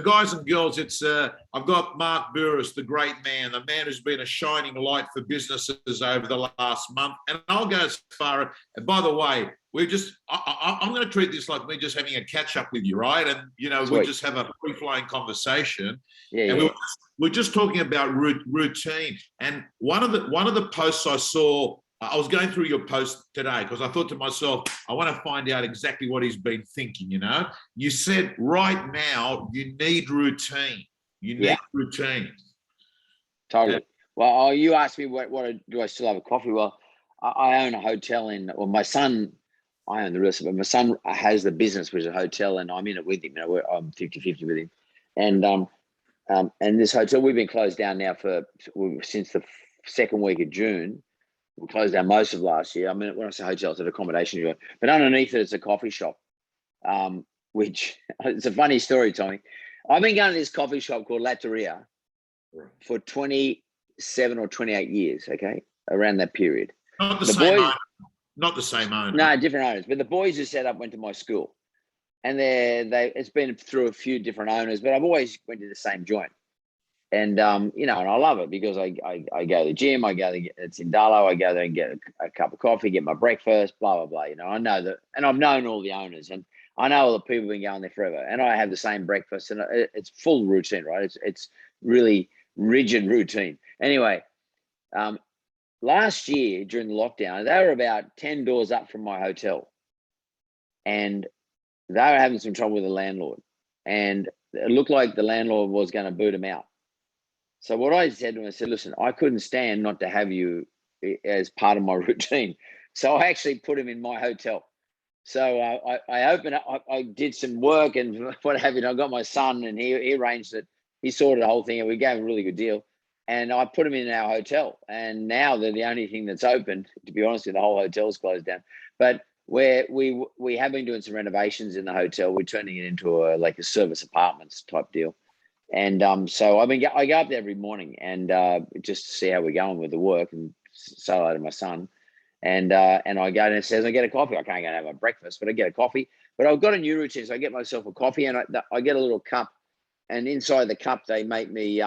guys and girls, it's I've got Mark Bouris, the great man, the man who's been a shining light for businesses over the last month. And I'll go as far. And by the way, I'm going to treat this like we're just having a catch up with you, right? And Sweet. we just have a free flowing conversation. Yeah, and yeah. we're just talking about routine. And one of the posts I saw. I was going through your post today because I thought to myself, I want to find out exactly what he's been thinking, You said right now you need routine. You need routine. Totally. Well, you asked me what do I still have a coffee? Well, I own a hotel my son, I own the rest of it. My son has the business, which is a hotel, and I'm in it with him. I'm 50-50 with him. And this hotel, we've been closed down now since the second week of June. We closed down most of last year. I mean, when I say hotel, it's an accommodation unit, but underneath it, it's a coffee shop, which it's a funny story, Tommy. I've been going to this coffee shop called Latteria for 27 or 28 years, okay, around that period. Not the same owner. Not the same owner. No, different owners. But the boys who set up went to my school. And it's been through a few different owners, but I've always went to the same joint. And, and I love it because I go to the gym, it's in Darlow, I go there and get a cup of coffee, get my breakfast, blah, blah, blah. I know that, and I've known all the owners and I know all the people who've been going there forever. And I have the same breakfast and it's full routine, right? It's really rigid routine. Anyway, last year during the lockdown, they were about 10 doors up from my hotel. And they were having some trouble with the landlord. And it looked like the landlord was going to boot them out. So what I said to him, I said, listen, I couldn't stand not to have you as part of my routine. So I actually put him in my hotel. So I opened up, I did some work and what have you. I got my son and he arranged it. He sorted the whole thing and we gave him a really good deal. And I put him in our hotel. And now they're the only thing that's open. To be honest with you, the whole hotel's closed down. But we have been doing some renovations in the hotel. We're turning it into a service apartments type deal. And so I go up there every morning and just to see how we're going with the work and say hello to my son. And I go downstairs and I get a coffee. I can't go and have my breakfast, but I get a coffee. But I've got a new routine. So I get myself a coffee and I get a little cup. And inside the cup, they make me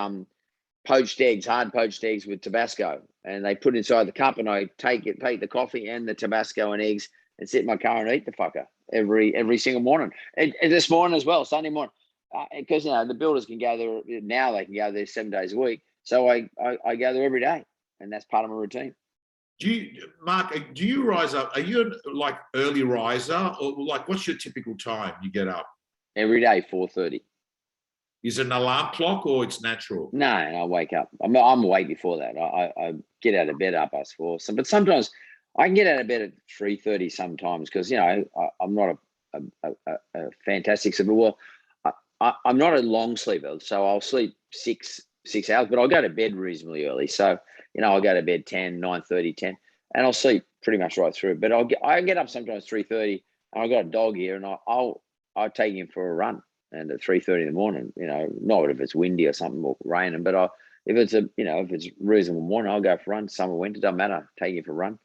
poached eggs, hard poached eggs with Tabasco. And they put it inside the cup and I take the coffee and the Tabasco and eggs and sit in my car and eat the fucker every single morning. And this morning as well, Sunday morning. Because the builders can go there now, they can go there 7 days a week. So I go there every day, and that's part of my routine. Mark, do you rise up? Are you like early riser, or what's your typical time you get up? Every day, 4:30. Is it an alarm clock or it's natural? No, I wake up. I'm awake before that. I get out of bed up past 4. But sometimes I can get out of bed at 3:30 sometimes because I'm not a fantastic sleeper. Well, I'm not a long sleeper, so I'll sleep six hours, but I'll go to bed reasonably early. So, I'll go to bed 10, 9:30, 10, and I'll sleep pretty much right through. But I get up sometimes 3:30, and I've got a dog here, and I'll take him for a run, and at 3:30 in the morning, not if it's windy or something or raining, but if it's reasonable morning, I'll go for a run. Summer, winter, doesn't matter. Take him for a run,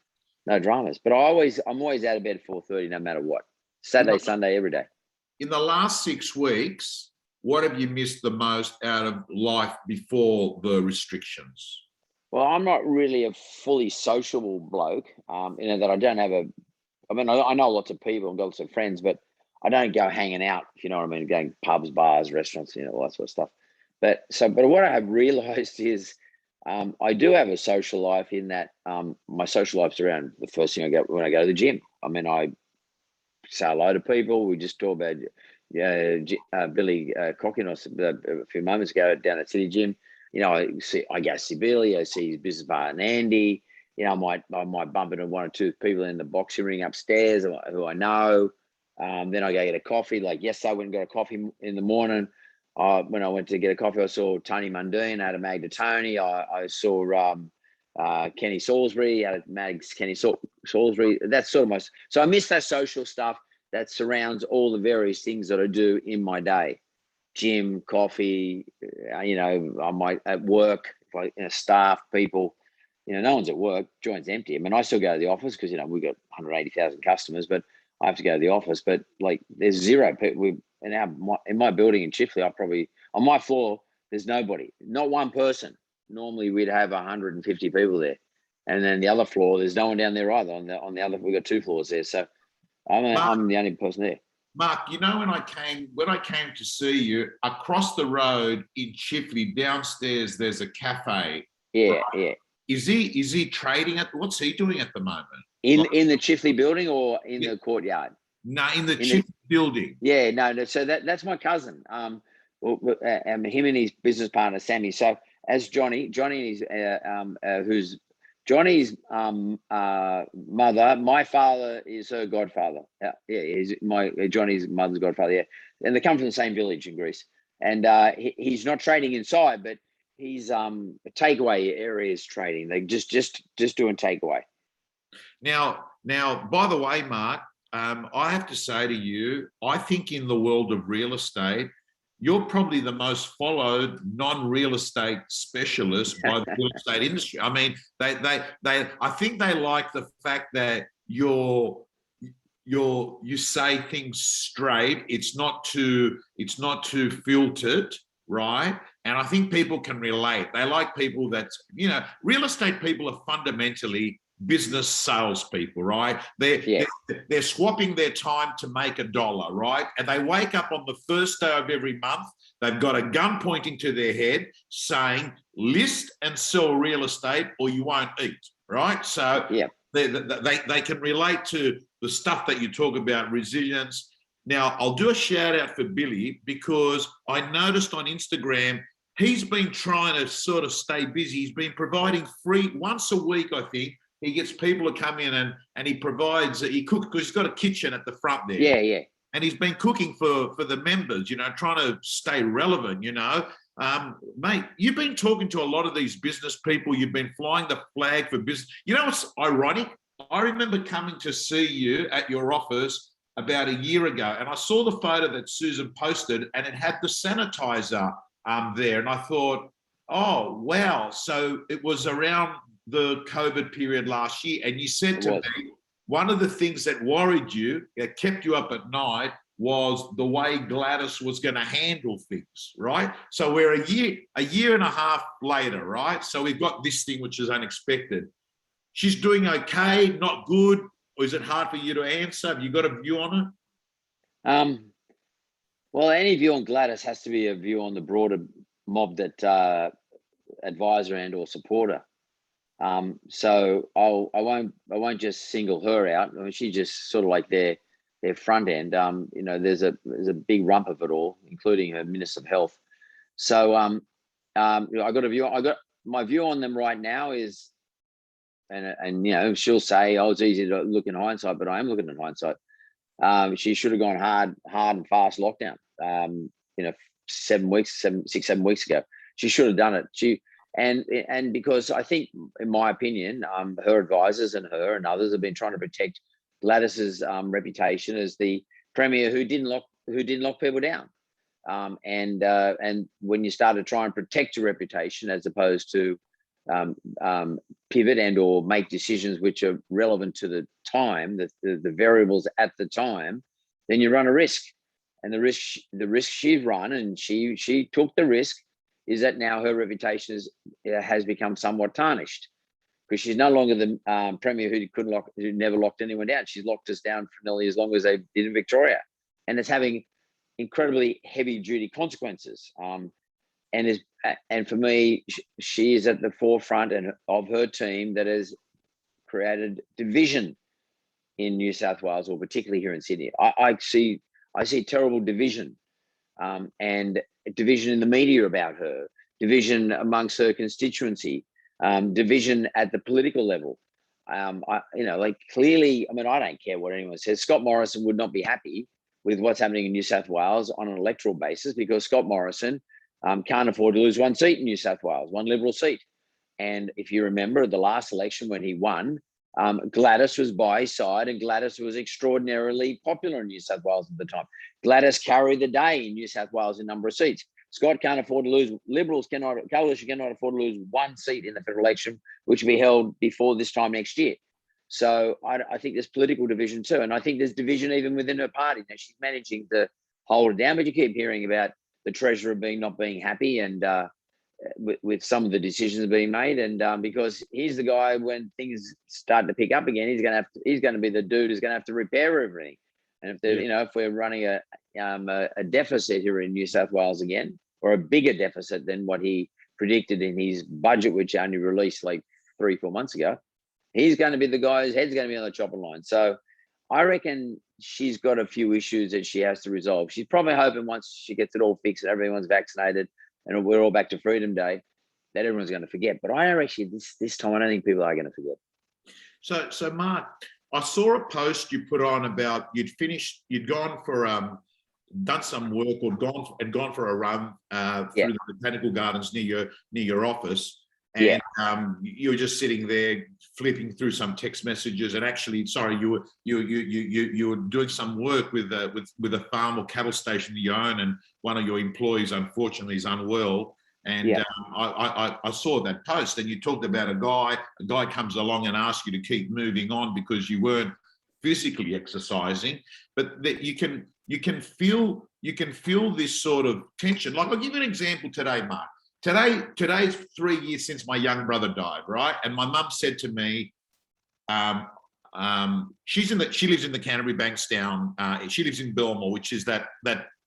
no dramas. But I'm always out of bed at 4:30, no matter what. Saturday, Sunday, every day. In the last 6 weeks, what have you missed the most out of life before the restrictions? Well, I'm not really a fully sociable bloke, that I don't have I know lots of people and got lots of friends, but I don't go hanging out, if you know what I mean, going pubs, bars, restaurants, all that sort of stuff. But what I have realized is I do have a social life in that my social life's around the first thing I go when I go to the gym. I mean, I say hello to people. We just talk about Billy Cockinos a few moments ago down at City Gym. I go see Billy. I see his business partner Andy. I might bump into one or two people in the boxing ring upstairs who I know. Then I go get a coffee. Like yesterday, I went and got a coffee in the morning. When I went to get a coffee, I saw Tony Mundine, I had a Magda Tony. I saw Kenny Salisbury, I had Mags Kenny Salisbury. That's sort of so I miss that social stuff that surrounds all the various things that I do in my day. Gym, coffee, I might at work, staff, people, no one's at work, joint's empty. I mean, I still go to the office because, we've got 180,000 customers, but I have to go to the office, but there's zero people. in my building in Chifley, on my floor, there's nobody, not one person. Normally we'd have 150 people there. And then the other floor, there's no one down there either. On the other, we've got 2 floors there. So I'm the only person there. Mark, you know, when I came to see you, across the road in Chifley, downstairs, there's a cafe. Yeah, right? yeah. Is he trading what's he doing at the moment? In the Chifley building or in the courtyard? No, in the Chifley building. Yeah, no. So that's my cousin. Him and his business partner Sammy. So as Johnny is who's Johnny's mother. My father is her godfather. He's Johnny's mother's godfather. Yeah, and they come from the same village in Greece. And he's not trading inside, but he's takeaway areas trading. They just doing takeaway. Now, by the way, Mark, I have to say to you, I think in the world of real estate, you're probably the most followed non-real estate specialist by the real estate industry. I mean, I think they like the fact that you say things straight. It's not too filtered, right? And I think people can relate. They like people that's, real estate people are fundamentally business salespeople, right? They're swapping their time to make $1, right? And they wake up on the first day of every month, they've got a gun pointing to their head saying, list and sell real estate or you won't eat, right? So they can relate to the stuff that you talk about, resilience. Now, I'll do a shout out for Billy because I noticed on Instagram, he's been trying to sort of stay busy. He's been providing free once a week, I think. He gets people to come in and he provides, he cooks because he's got a kitchen at the front there. Yeah. And he's been cooking for the members, trying to stay relevant, Mate, you've been talking to a lot of these business people. You've been flying the flag for business. You know what's ironic? I remember coming to see you at your office about a year ago, and I saw the photo that Susan posted, and it had the sanitizer there. And I thought, oh, wow. So it was around the COVID period last year. And you said to me, one of the things that worried you, that kept you up at night, was the way Gladys was going to handle things, right? So we're a year and a half later, right? So we've got this thing which is unexpected. She's doing okay, not good, or is it hard for you to answer? Have you got a view on it? Well, any view on Gladys has to be a view on the broader mob that advisor and or supporter. So I won't just single her out. I mean, she's just sort of like their front end. There's a big rump of it all, including her Minister of Health. So I got a view. My view on them right now is, and she'll say, oh, it's easy to look in hindsight, but I am looking in hindsight. She should have gone hard and fast lockdown. 7 weeks ago, she should have done it. And because I think, in my opinion, her advisors and her and others have been trying to protect Gladys's reputation as the premier who didn't lock people down. And when you start to try and protect your reputation as opposed to pivot and or make decisions which are relevant to the time, the variables at the time, then you run a risk. And the risk she's run, and she took the risk, is that now her reputation has become somewhat tarnished because she's no longer the premier who never locked anyone down. She's locked us down for nearly as long as they did in Victoria, and it's having incredibly heavy duty consequences. And for me, she is at the forefront of her team that has created division in New South Wales, or particularly here in Sydney. I see terrible division, and division in the media about her, division amongst her constituency, division at the political level. Clearly, I mean, I don't care what anyone says. Scott Morrison would not be happy with what's happening in New South Wales on an electoral basis because Scott Morrison can't afford to lose one seat in New South Wales, one Liberal seat. And if you remember the last election when he won, Gladys was by his side, and Gladys was extraordinarily popular in New South Wales at the time. Gladys carried the day in New South Wales in number of seats. Scott can't afford to lose. Coalition cannot afford to lose one seat in the federal election, which will be held before this time next year. So I think there's political division too, and I think there's division even within her party. Now she's managing to hold it down. But you keep hearing about the treasurer not being happy and with some of the decisions being made. And because he's the guy, when things start to pick up again, he's going to be the dude who's going to have to repair everything. And if we're running a deficit here in New South Wales again, or a bigger deficit than what he predicted in his budget, which only released like 3-4 months ago, he's going to be the guy whose head's going to be on the chopping line. So I reckon she's got a few issues that she has to resolve. She's probably hoping once she gets it all fixed and everyone's vaccinated and we're all back to Freedom Day, that everyone's going to forget. But I actually, this time, I don't think people are going to forget. So Mark, I saw a post you put on about you'd gone for done some work or gone for a run through the botanical gardens near your office, and you were just sitting there flipping through some text messages, and actually, sorry, you were doing some work with a farm or cattle station you own, and one of your employees unfortunately is unwell. And I saw that post, and you talked about a guy comes along and asks you to keep moving on because you weren't physically exercising, but that you can feel this sort of tension. Like, I'll give you an example today, Mark. Today's 3 years since my young brother died, right? And my mum said to me, she lives in the Canterbury Bankstown. She lives in Belmore, which is that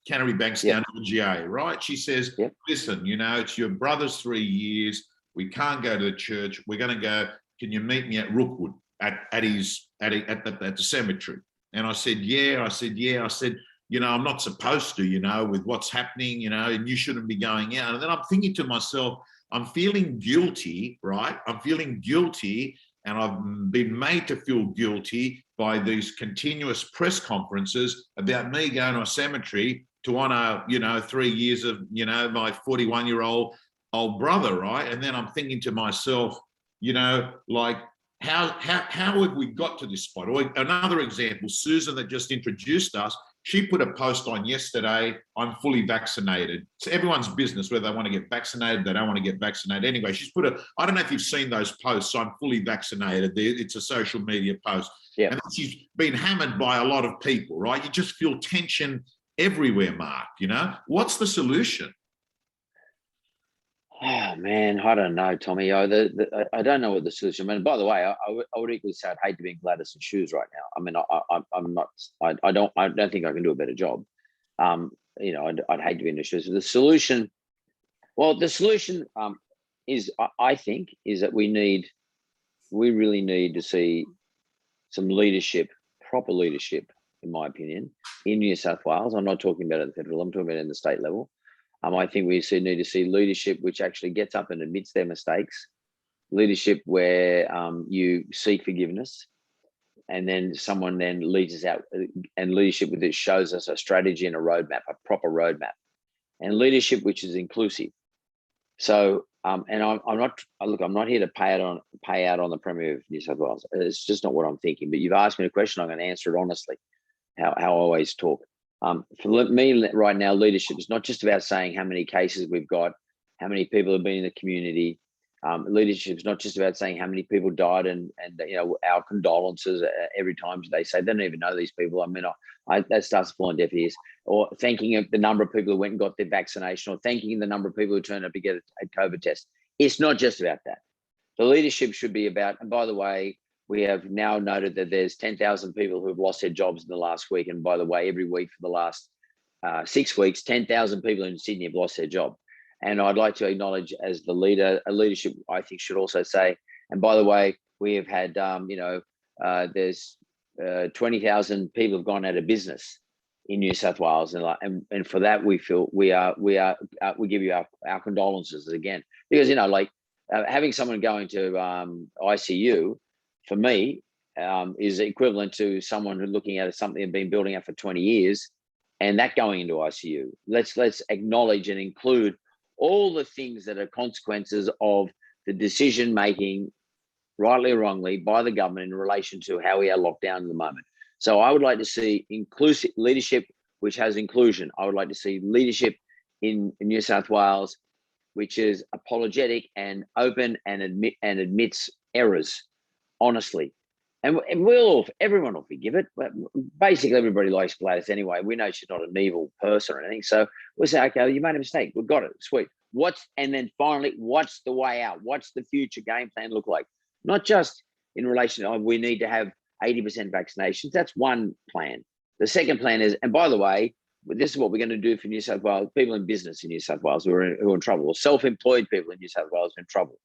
Canterbury Bankstown LGA, right? She says, listen, it's your brother's 3 years. We can't go to the church. We're going to go. Can you meet me at Rookwood at the cemetery? And I said, yeah. I said, I'm not supposed to, with what's happening, and you shouldn't be going out. And then I'm thinking to myself, I'm feeling guilty, right? I'm feeling guilty, and I've been made to feel guilty by these continuous press conferences about me going to a cemetery to honor, 3 years of, my 41-year-old brother, right? And then I'm thinking to myself, like, how have we got to this spot? Or another example, Susan that just introduced us, she put a post on yesterday, I'm fully vaccinated. It's everyone's business whether they want to get vaccinated, they don't want to get vaccinated. Anyway, she's put I don't know if you've seen those posts, I'm fully vaccinated. It's a social media post. Yeah. And she's been hammered by a lot of people, right? You just feel tension everywhere, Mark, What's the solution? Oh, man, I don't know, Tommy. I don't know what the solution. I mean, by the way, I would equally say I'd hate to be in Gladys's shoes right now. I mean, I'm not. I don't think I can do a better job. I'd hate to be in the shoes. The solution is, I think, is that we really need to see some leadership, proper leadership, in my opinion, in New South Wales. I'm not talking about at the federal. I'm talking about in the state level. I think we need to see leadership which actually gets up and admits their mistakes, leadership where you seek forgiveness, and then someone then leads us out, and leadership with it shows us a strategy and a roadmap, a proper roadmap, and leadership which is inclusive. So, and I'm not here to pay out on the Premier of New South Wales. It's just not what I'm thinking. But you've asked me a question, I'm going to answer it honestly, how I always talk. For me right now, leadership is not just about saying how many cases we've got, how many people have been in the community. Leadership is not just about saying how many people died and our condolences every time they say they don't even know these people. I mean, that starts to fall on deaf ears. Or thanking the number of people who went and got their vaccination, or thanking the number of people who turned up to get a COVID test. It's not just about that. The leadership should be about, and by the way, we have now noted that there's 10,000 people who have lost their jobs in the last week. And by the way, every week for the last 6 weeks, 10,000 people in Sydney have lost their job. And I'd like to acknowledge as the leader, a leadership, I think, should also say, and by the way, we have had, there's 20,000 people have gone out of business in New South Wales. And for that, we feel we give you our condolences again, because, having someone going to ICU, for me, is equivalent to someone who's looking at something they've been building up for 20 years and that going into ICU. Let's acknowledge and include all the things that are consequences of the decision making, rightly or wrongly, by the government in relation to how we are locked down at the moment. So I would like to see inclusive leadership, which has inclusion. I would like to see leadership in New South Wales, which is apologetic and open and admits errors honestly. and everyone will forgive it. But basically, everybody likes Gladys anyway. We know she's not an evil person or anything. So we'll say, okay, you made a mistake. We've got it. Sweet. And then finally, what's the way out? What's the future game plan look like? Not just in relation to, we need to have 80% vaccinations. That's one plan. The second plan is, and by the way, this is what we're going to do for New South Wales, people in business in New South Wales who are in trouble, or self-employed people in New South Wales who are in trouble.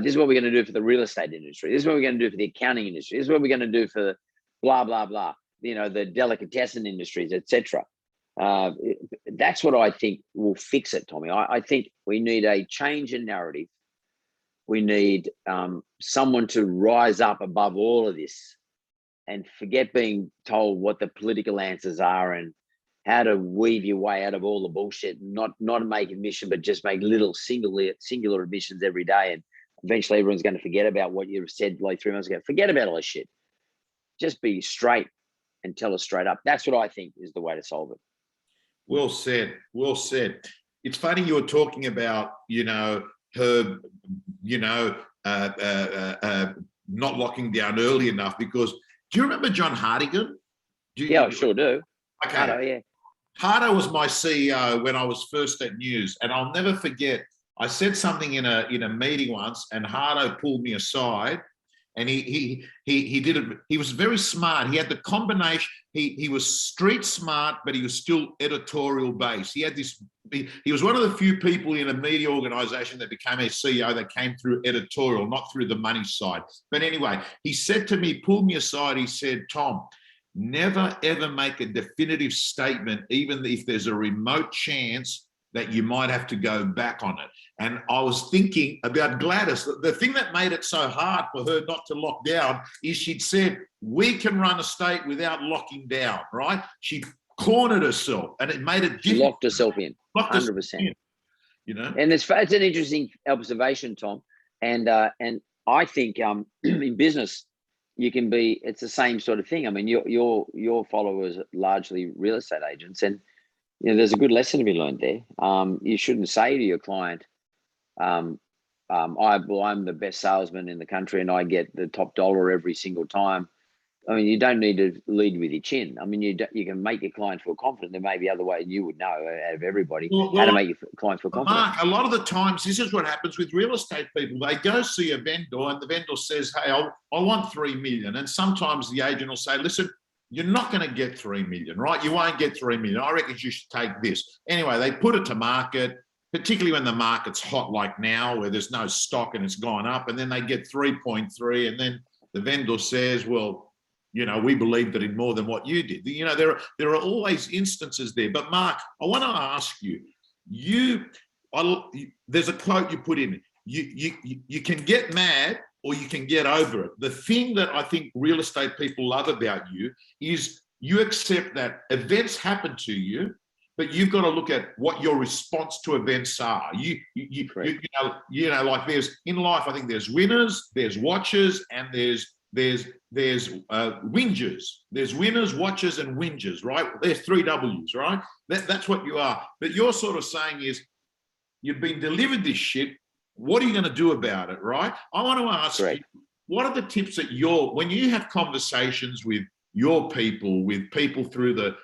This is what we're going to do for the real estate industry. This is what we're going to do for the accounting industry. This is what we're going to do for blah, blah, blah, the delicatessen industries, etc. That's what I think will fix it, Tommy. I think we need a change in narrative. We need someone to rise up above all of this and forget being told what the political answers are and how to weave your way out of all the bullshit, not make admission, but just make little singular admissions every day. And eventually everyone's going to forget about what you've said like 3 months ago. Forget about all this shit. Just be straight and tell us straight up. That's what I think is the way to solve it. Well said. Well said. It's funny you were talking about, her, not locking down early enough, because do you remember John Hartigan? Yeah, I sure do. Okay. Hardo, yeah. Hardo was my CEO when I was first at News, and I'll never forget. I said something in a meeting once, and Hardo pulled me aside, and he did it. He was very smart. He had the combination. He was street smart, but he was still editorial based. He had this. He was one of the few people in a media organisation that became a CEO that came through editorial, not through the money side. But anyway, he said to me, pulled me aside. He said, "Tom, never ever make a definitive statement, even if there's a remote chance that you might have to go back on it." And I was thinking about Gladys. The thing that made it so hard for her not to lock down is she'd said, we can run a state without locking down, right? She cornered herself, and it made it difficult. She locked herself in, 100%. And it's an interesting observation, Tom. And I think in business, you can be, it's the same sort of thing. I mean, your followers are largely real estate agents, and there's a good lesson to be learned there. You shouldn't say to your client, I'm the best salesman in the country and I get the top dollar every single time. I mean, you don't need to lead with your chin. I mean, you can make your client feel confident. There may be other ways you would know out of everybody how to make your client feel confident. Mark, a lot of the times, this is what happens with real estate people. They go see a vendor and the vendor says, hey, I want 3 million. And sometimes the agent will say, listen, you're not going to get 3 million, right? You won't get 3 million. I reckon you should take this. Anyway, they put it to market, particularly when the market's hot like now, where there's no stock and it's gone up, and then they get 3.3, and then the vendor says, well, we believed it in more than what you did. There are always instances there. But Mark, I want to ask you, there's a quote you put in, you can get mad or you can get over it. The thing that I think real estate people love about you is you accept that events happen to you, but you've got to look at what your response to events are. Like there's in life, I think there's winners, there's watchers, and there's whingers. There's winners, watchers, and whingers, right? There's 3 W's, right? That's what you are. But you're sort of saying is, you've been delivered this shit. What are you going to do about it, right? I want to ask you, what are the tips that when you have conversations with your people, with people through the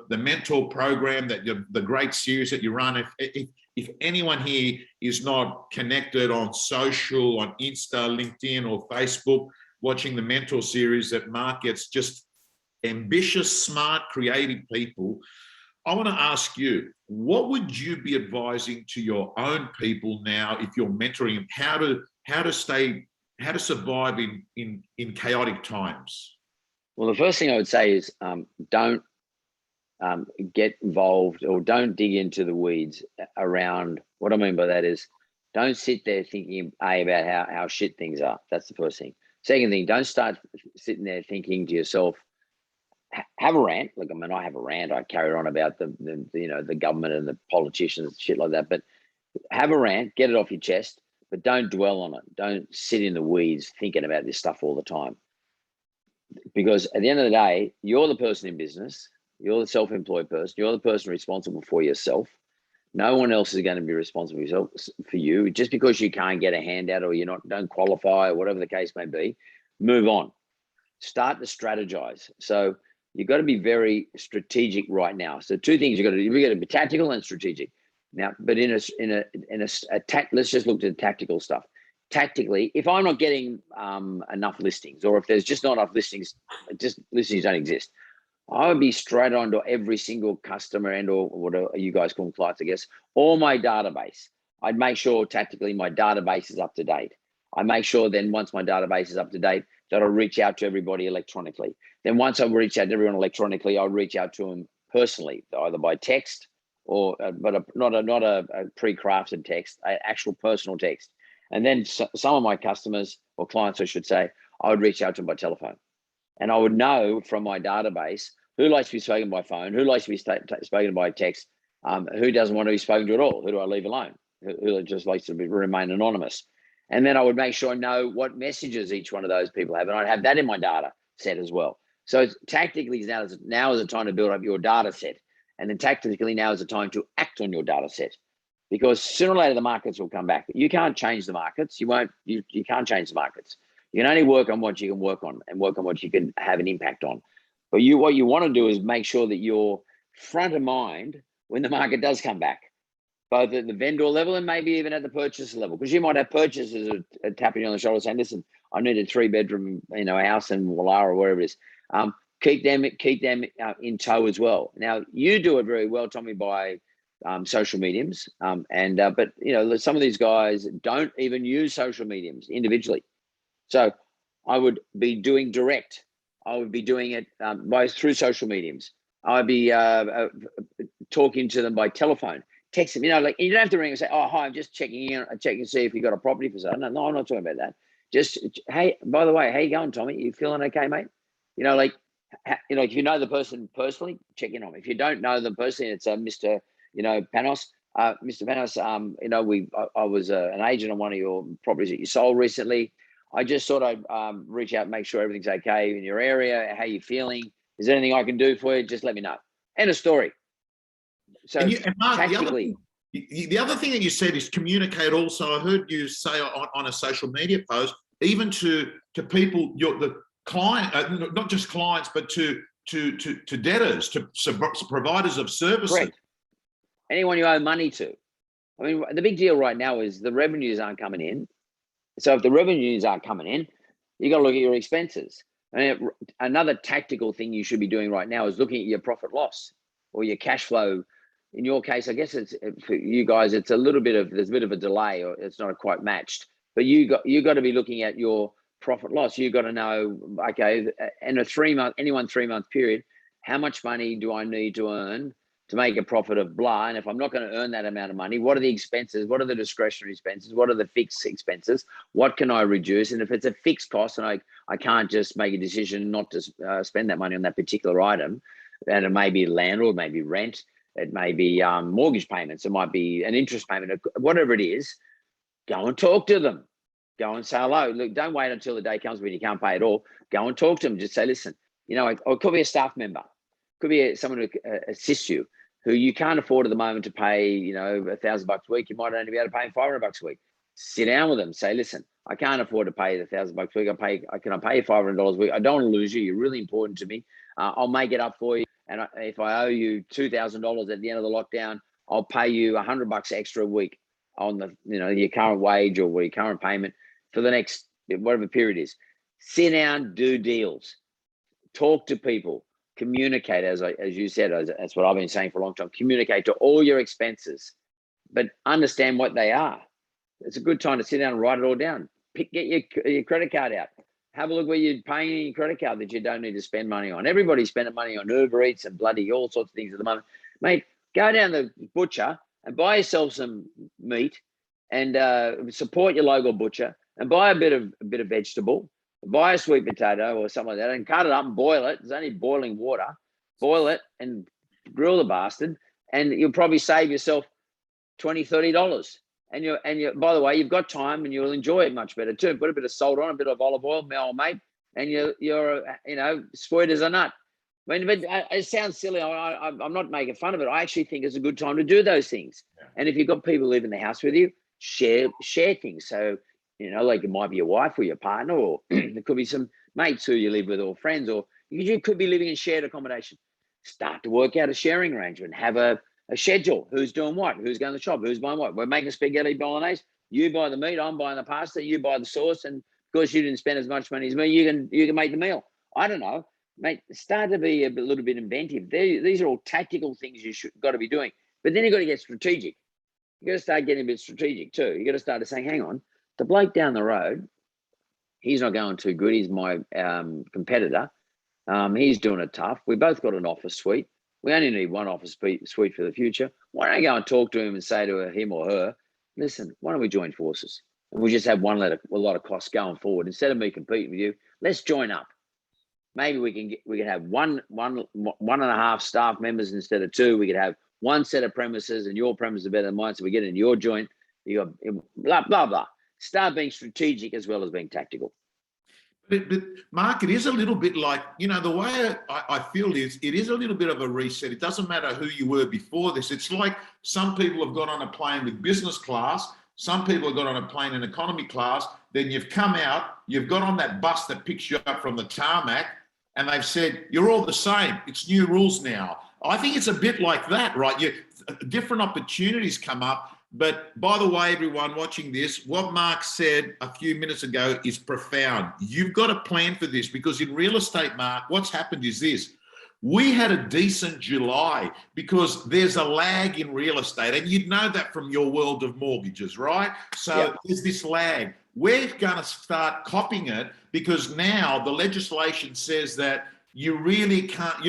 mentor program, the great series that you run, if anyone here is not connected on social, on Insta, LinkedIn, or Facebook, watching the mentor series that Mark gets, just ambitious, smart, creative people, I want to ask you, what would you be advising to your own people now if you're mentoring them, how to survive in chaotic times? Well, the first thing I would say is don't get involved or don't dig into the weeds around. What I mean by that is don't sit there thinking about how shit things are. That's the first thing. Second thing, don't start sitting there thinking to yourself, have a rant. Look, I mean, I have a rant. I carry on about the government and the politicians, shit like that. But have a rant, get it off your chest, but don't dwell on it. Don't sit in the weeds thinking about this stuff all the time. Because at the end of the day, you're the person in business. You're the self-employed person. You're the person responsible for yourself. No one else is going to be responsible for you. Just because you can't get a handout or don't qualify or whatever the case may be, move on. start to strategize. So you've got to be very strategic right now. So two things you've got to do. You've got to be tactical and strategic. Now, but let's just look at the tactical stuff. Tactically, if I'm not getting enough listings, or if there's just not enough listings, just listings don't exist, I would be straight on to every single customer and or whatever you guys call them, clients, I guess, or my database. I'd make sure tactically my database is up to date. I make sure then once my database is up to date, that I'll reach out to everybody electronically. Then once I've reached out to everyone electronically, I'll reach out to them personally, either by text or not a pre-crafted text, an actual personal text. And then some of my customers or clients, I should say, I would reach out to them by telephone. And I would know from my database who likes to be spoken by phone, who likes to be spoken by text, who doesn't want to be spoken to at all, who do I leave alone, who just likes to remain anonymous. And then I would make sure I know what messages each one of those people have. And I'd have that in my data set as well. So tactically, now is the time to build up your data set. And then tactically, now is the time to act on your data set. Because sooner or later, the markets will come back. You can't change the markets. You can't change the markets. You can only work on what you can work on and work on what you can have an impact on. But what you want to do is make sure that you're front of mind when the market does come back, both at the vendor level and maybe even at the purchaser level, because you might have purchasers tapping you on the shoulder saying, listen, I need a 3-bedroom, house in Wallara or wherever it is. Keep them in tow as well. Now, you do it very well, Tommy, by social mediums. But some of these guys don't even use social mediums individually. So I would be doing direct. I would be doing it through social mediums. I'd be talking to them by telephone, text them. You don't have to ring and say, "Oh, hi, I'm just checking to see if you got a property for sale." No, I'm not talking about that. Just, hey, by the way, how you going, Tommy? You feeling okay, mate? If you know the person personally, check in on them. If you don't know them personally, it's Mr. Panos. Mr. Panos, I was an agent on one of your properties that you sold recently. I just thought I'd reach out, make sure everything's okay in your area. How you feeling? Is there anything I can do for you? Just let me know. End of story. So and Mark, tactically, the other thing that you said is communicate. Also, I heard you say on a social media post, even to people, the client, not just clients, but to debtors, to providers of services. Correct. Anyone you owe money to. I mean, the big deal right now is the revenues aren't coming in. So if the revenues aren't coming in, you got to look at your expenses. And another tactical thing you should be doing right now is looking at your profit loss or your cash flow. In your case, I guess it's for you guys, it's there's a bit of a delay, or it's not quite matched. But you got to be looking at your profit loss. You got to know, okay, in a 3-month period, how much money do I need to earn to make a profit of blah? And if I'm not going to earn that amount of money, what are the expenses? What are the discretionary expenses? What are the fixed expenses? What can I reduce? And if it's a fixed cost and I can't just make a decision not to spend that money on that particular item, and it may be landlord, it may be rent, it may be mortgage payments, it might be an interest payment, whatever it is, go and talk to them. Go and say hello. Look, don't wait until the day comes when you can't pay at all. Go and talk to them. Just say, listen, it could be a staff member, could be someone who assists you, who you can't afford at the moment to pay, $1,000 a week. You might only be able to pay $500 a week. Sit down with them. Say, listen, I can't afford to pay the $1,000 a week. Can I pay you $500 a week? I don't want to lose you. You're really important to me. I'll make it up for you. And if I owe you $2,000 at the end of the lockdown, I'll pay you $100 extra a week on your current wage or your current payment for the next whatever period is. Sit down, do deals, talk to people, communicate. As you said, that's what I've been saying for a long time. Communicate to all your expenses, but understand what they are. It's a good time to sit down and write it all down. Get your credit card out. Have a look where you're paying your credit card that you don't need to spend money on. Everybody's spending money on Uber Eats and bloody all sorts of things at the moment. Mate, go down the butcher and buy yourself some meat and support your local butcher and buy a bit of vegetable, buy a sweet potato or something like that and cut it up and boil it. It's only boiling water. Boil it and grill the bastard, and you'll probably save yourself $20, $30. And you by the way, you've got time and you'll enjoy it much better too. Put a bit of salt on, a bit of olive oil, mate, and you're sweet as a nut. I mean, but it sounds silly. I'm not making fun of it. I actually think it's a good time to do those things. Yeah. And if you've got people who live in the house with you, share things. So, You know, like it might be your wife or your partner, or there could be some mates who you live with, or friends, or you could be living in shared accommodation. Start to work out a sharing arrangement. Have a schedule. Who's doing what? Who's going to the shop? Who's buying what? We're making spaghetti bolognese. You buy the meat. I'm buying the pasta. You buy the sauce. And because you didn't spend as much money as me, you can make the meal. I don't know, mate. Start to be a little bit inventive. These are all tactical things you got to be doing. But then you got to get strategic. You got to start getting a bit strategic too. You got to start saying, hang on, the bloke down the road, he's not going too good. He's my competitor. He's doing it tough. We both got an office suite. We only need one office suite for the future. Why don't I go and talk to him and say to him or her, listen, why don't we join forces? And we just have a lot of costs going forward. Instead of me competing with you, let's join up. Maybe we can have one and a half staff members instead of two. We could have one set of premises, and your premises are better than mine. So we get in your joint. You got blah, blah, blah. Start being strategic as well as being tactical. But Mark, it is a little bit like, you know, the way I feel is it is a little bit of a reset. It doesn't matter who you were before this. It's like some people have got on a plane with business class. Some people have got on a plane in economy class. Then you've come out, you've got on that bus that picks you up from the tarmac, and they've said, you're all the same. It's new rules now. I think it's a bit like that, right? Different opportunities come up. But by the way, everyone watching this, what Mark said a few minutes ago is profound. You've got to plan for this, because in real estate, Mark, what's happened is this. We had a decent July because there's a lag in real estate, and you'd know that from your world of mortgages, right? So There's this lag. We're going to start copying it, because now the legislation says that you really can't,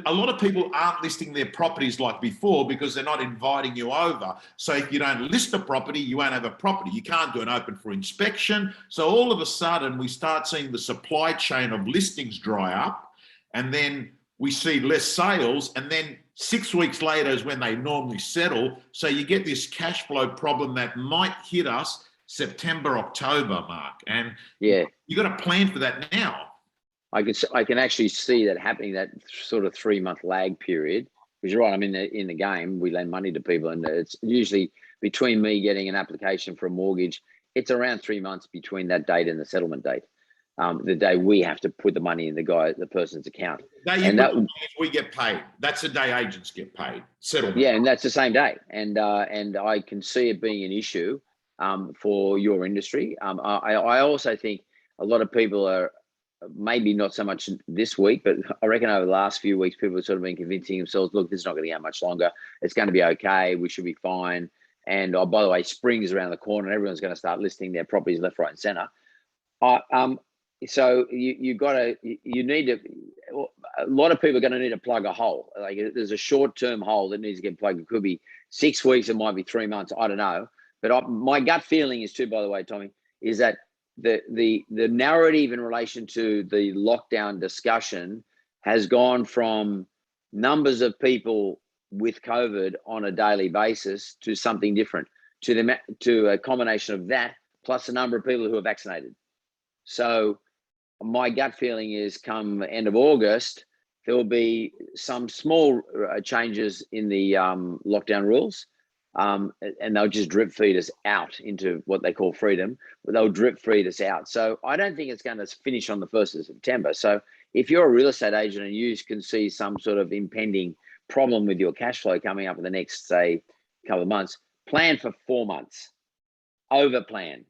a lot of people aren't listing their properties like before because they're not inviting you over. So if you don't list a property, you won't have a property. You can't do an open for inspection. So all of a sudden we start seeing the supply chain of listings dry up, and then we see less sales, and then 6 weeks later is when they normally settle. So you get this cash flow problem that might hit us September, October, Mark. And you got to plan for that now. I can actually see that happening, that sort of 3-month lag period. Because you're right, I'm in the game. We lend money to people, and it's usually between me getting an application for a mortgage, it's around 3 months between that date and the settlement date. The day we have to put the money in the person's account. And we get paid. That's the day agents get paid. Settlement. Yeah, and that's the same day. And I can see it being an issue for your industry. I also think a lot of people are, maybe not so much this week, but I reckon over the last few weeks, people have sort of been convincing themselves, look, this is not going to go much longer. It's going to be okay. We should be fine. And by the way, spring is around the corner, and everyone's going to start listing their properties left, right, and center. So you need to, a lot of people are going to need to plug a hole. Like there's a short-term hole that needs to get plugged. It could be 6 weeks. It might be 3 months. I don't know. But my gut feeling is too, by the way, Tommy, is that the narrative in relation to the lockdown discussion has gone from numbers of people with COVID on a daily basis to something different, to a combination of that plus a number of people who are vaccinated. So my gut feeling is come end of August, there will be some small changes in the lockdown rules. And they'll just drip feed us out into what they call freedom, but they'll drip feed us out. So I don't think it's going to finish on the 1st of September. So if you're a real estate agent and you can see some sort of impending problem with your cash flow coming up in the next, say, couple of months, plan for 4 months, over plan,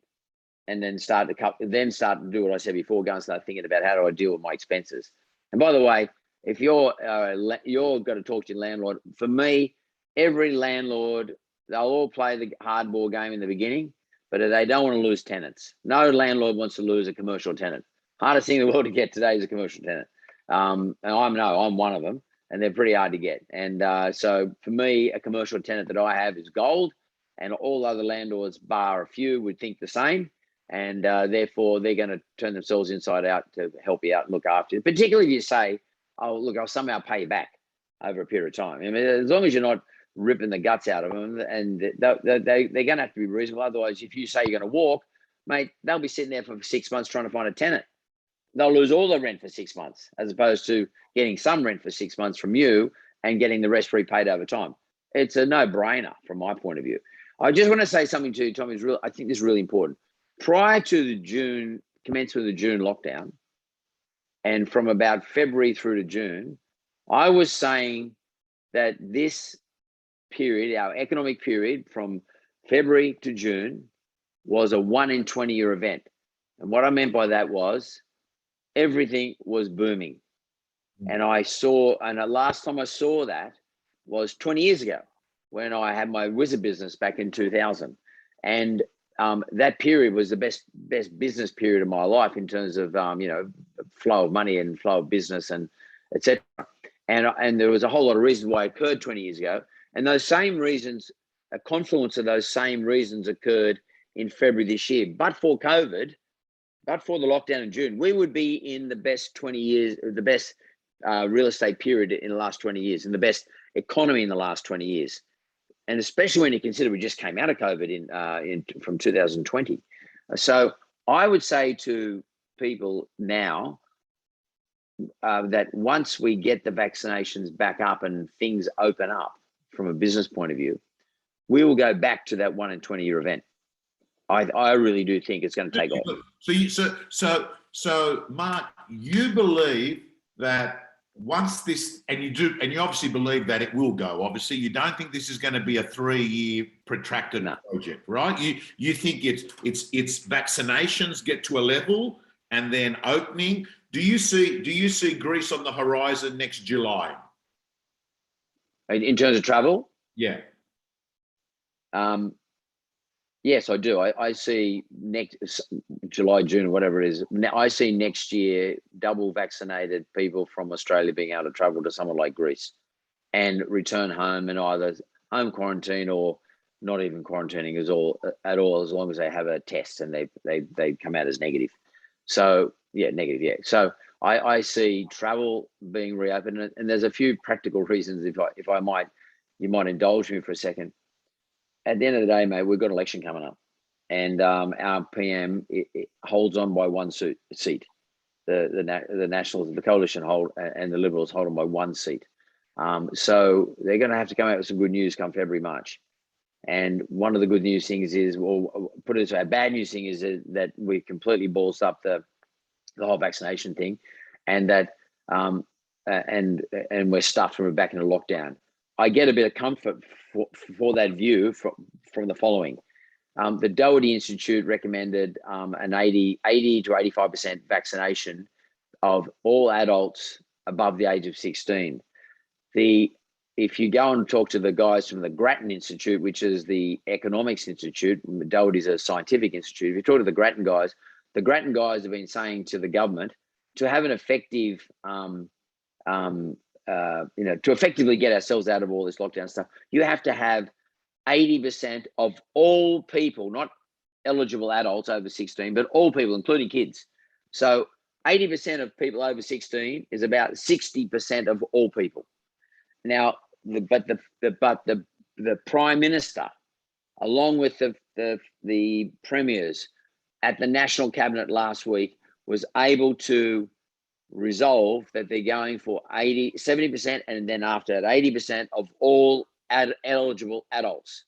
and then start to do what I said before, go and start thinking about how do I deal with my expenses. And by the way, if you're got to talk to your landlord, for me, every landlord, they'll all play the hardball game in the beginning, but they don't want to lose tenants. No landlord wants to lose a commercial tenant. Hardest thing in the world to get today is a commercial tenant. And I'm one of them, and they're pretty hard to get. And so for me, a commercial tenant that I have is gold, and all other landlords, bar a few, would think the same. And therefore, they're going to turn themselves inside out to help you out and look after you. Particularly if you say, oh, look, I'll somehow pay you back over a period of time. I mean, as long as you're not ripping the guts out of them, and they're going to have to be reasonable. Otherwise, if you say you're going to walk, mate, they'll be sitting there for 6 months trying to find a tenant. They'll lose all their rent for 6 months, as opposed to getting some rent for 6 months from you and getting the rest repaid over time. It's a no-brainer from my point of view. I just want to say something to you, Tommy. I think this is really important. prior to the June commencement of the June lockdown, and from about February through to June, I was saying that this period, our economic period from February to June, was a 1 in 20 year event. And what I meant by that was everything was booming. And the last time I saw that was 20 years ago when I had my wizard business back in 2000. And that period was the best business period of my life in terms of, flow of money and flow of business and et cetera. And there was a whole lot of reasons why it occurred 20 years ago. And those same reasons, a confluence of those same reasons occurred in February this year. But for COVID, but for the lockdown in June, we would be in the best 20 years, the best real estate period in the last 20 years, and the best economy in the last 20 years. And especially when you consider we just came out of COVID from 2020. So I would say to people now that once we get the vaccinations back up and things open up from a business point of view, we will go back to that 1 in 20 year event. I really do think it's going to take off. So Mark, you believe that once this, and you obviously believe that it will go. Obviously, you don't think this is going to be a 3-year protracted project, right? You think it's vaccinations get to a level and then opening. Do you see Greece on the horizon next July? In terms of travel? Yeah. Yes, I do. I see next July, June, whatever it is. I see next year double vaccinated people from Australia being able to travel to somewhere like Greece and return home and either home quarantine or not even quarantining at all, as long as they have a test and they come out as negative. So negative. Yeah. So I see travel being reopened, and there's a few practical reasons. If I might, you might indulge me for a second. At the end of the day, mate, we've got an election coming up, and our PM it holds on by one seat. The Nationals, the coalition hold, and the Liberals hold on by one seat. So they're going to have to come out with some good news come February, March. And one of the good news things is, well, put it this way, a bad news thing is that we completely balls up the whole vaccination thing, and that and we're stuffed and we're back into lockdown. I get a bit of comfort for that view from the following. The Doherty Institute recommended an 80 to 85% vaccination of all adults above the age of 16. If you go and talk to the guys from the Grattan Institute, which is the economics institute, Doherty's a scientific institute. If you talk to the Grattan guys have been saying to the government to have an effective to effectively get ourselves out of all this lockdown stuff, you have to have 80% of all people, not eligible adults over 16, but all people, including kids. So 80% of people over 16 is about 60% of all people. Now, the Prime Minister, along with the premiers at the National Cabinet last week, was able to resolve that they're going for 70%, and then after that 80% of all eligible adults,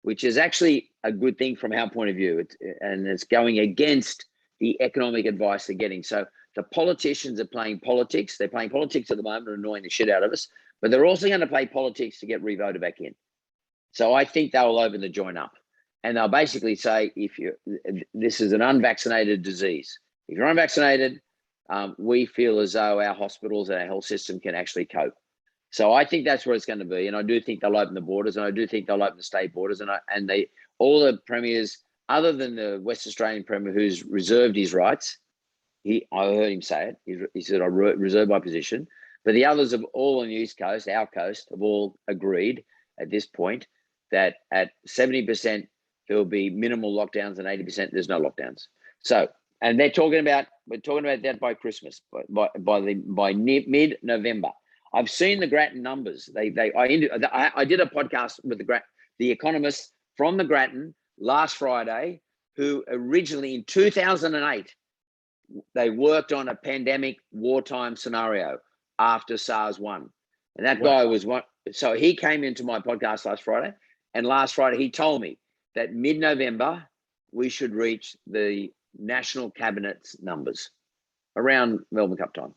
which is actually a good thing from our point of view. And it's going against the economic advice they're getting. So the politicians are playing politics. They're playing politics at the moment, annoying the shit out of us, but they're also going to play politics to get re-voted back in. So I think they'll open the joint up, and they'll basically say, this is an unvaccinated disease. If you're unvaccinated, we feel as though our hospitals and our health system can actually cope. So I think that's where it's going to be. And I do think they'll open the borders, and I do think they'll open the state borders. And all the premiers, other than the West Australian premier who's reserved his rights, I heard him say it. He said, I reserve my position. But the others of all on the East Coast, our coast, have all agreed at this point that at 70%, there will be minimal lockdowns, and 80% there's no lockdowns. So, and we're talking about that by Christmas, by mid-November. I've seen the Grattan numbers. I did a podcast with the economists from the Grattan last Friday, who originally in 2008, they worked on a pandemic wartime scenario after SARS 1. And that guy was one. So he came into my podcast last Friday, and last Friday he told me that mid-November, we should reach the national cabinet's numbers around Melbourne Cup time.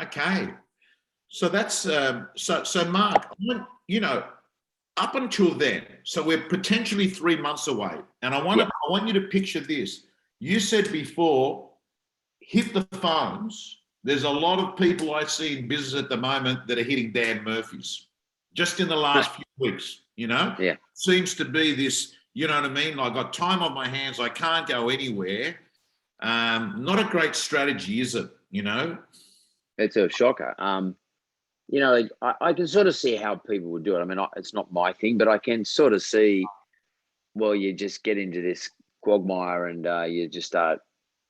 Okay. So that's so Mark, you know, up until then, so we're potentially 3 months away. And I want you to picture this. You said before, hit the phones. There's a lot of people I see in business at the moment that are hitting Dan Murphy's just in the last few weeks, you know? Yeah. Seems to be this, you know what I mean? I got time on my hands. I can't go anywhere. Not a great strategy, is it? You know? It's a shocker. You know, I can sort of see how people would do it. I mean, it's not my thing, but I can sort of see, well, you just get into this quagmire and you just start,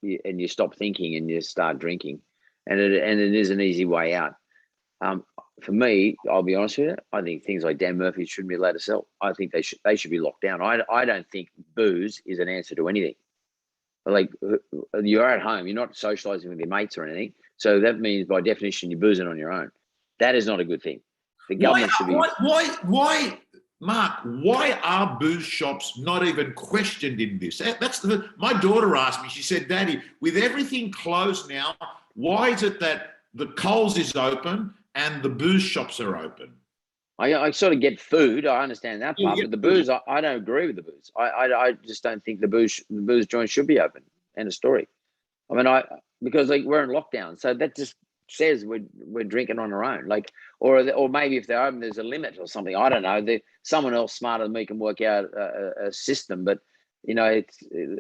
and you stop thinking and you start drinking. And it is an easy way out. For me, I'll be honest with you, I think things like Dan Murphy shouldn't be allowed to sell. I think they should be locked down. I don't think booze is an answer to anything. Like, you're at home, you're not socializing with your mates or anything. So that means by definition, you're boozing on your own. That is not a good thing. The government should be. Why, Mark? Why are booze shops not even questioned in this? My daughter asked me. She said, "Daddy, with everything closed now, why is it that the Coles is open and the booze shops are open?" I sort of get food. I understand that part, but the booze, I don't agree with the booze. I just don't think the booze joint should be open. End of story. I mean, because like we're in lockdown, so that just says we're drinking on our own. Like, or maybe if they're open, there's a limit or something. I don't know. Someone else smarter than me can work out a system, but you know,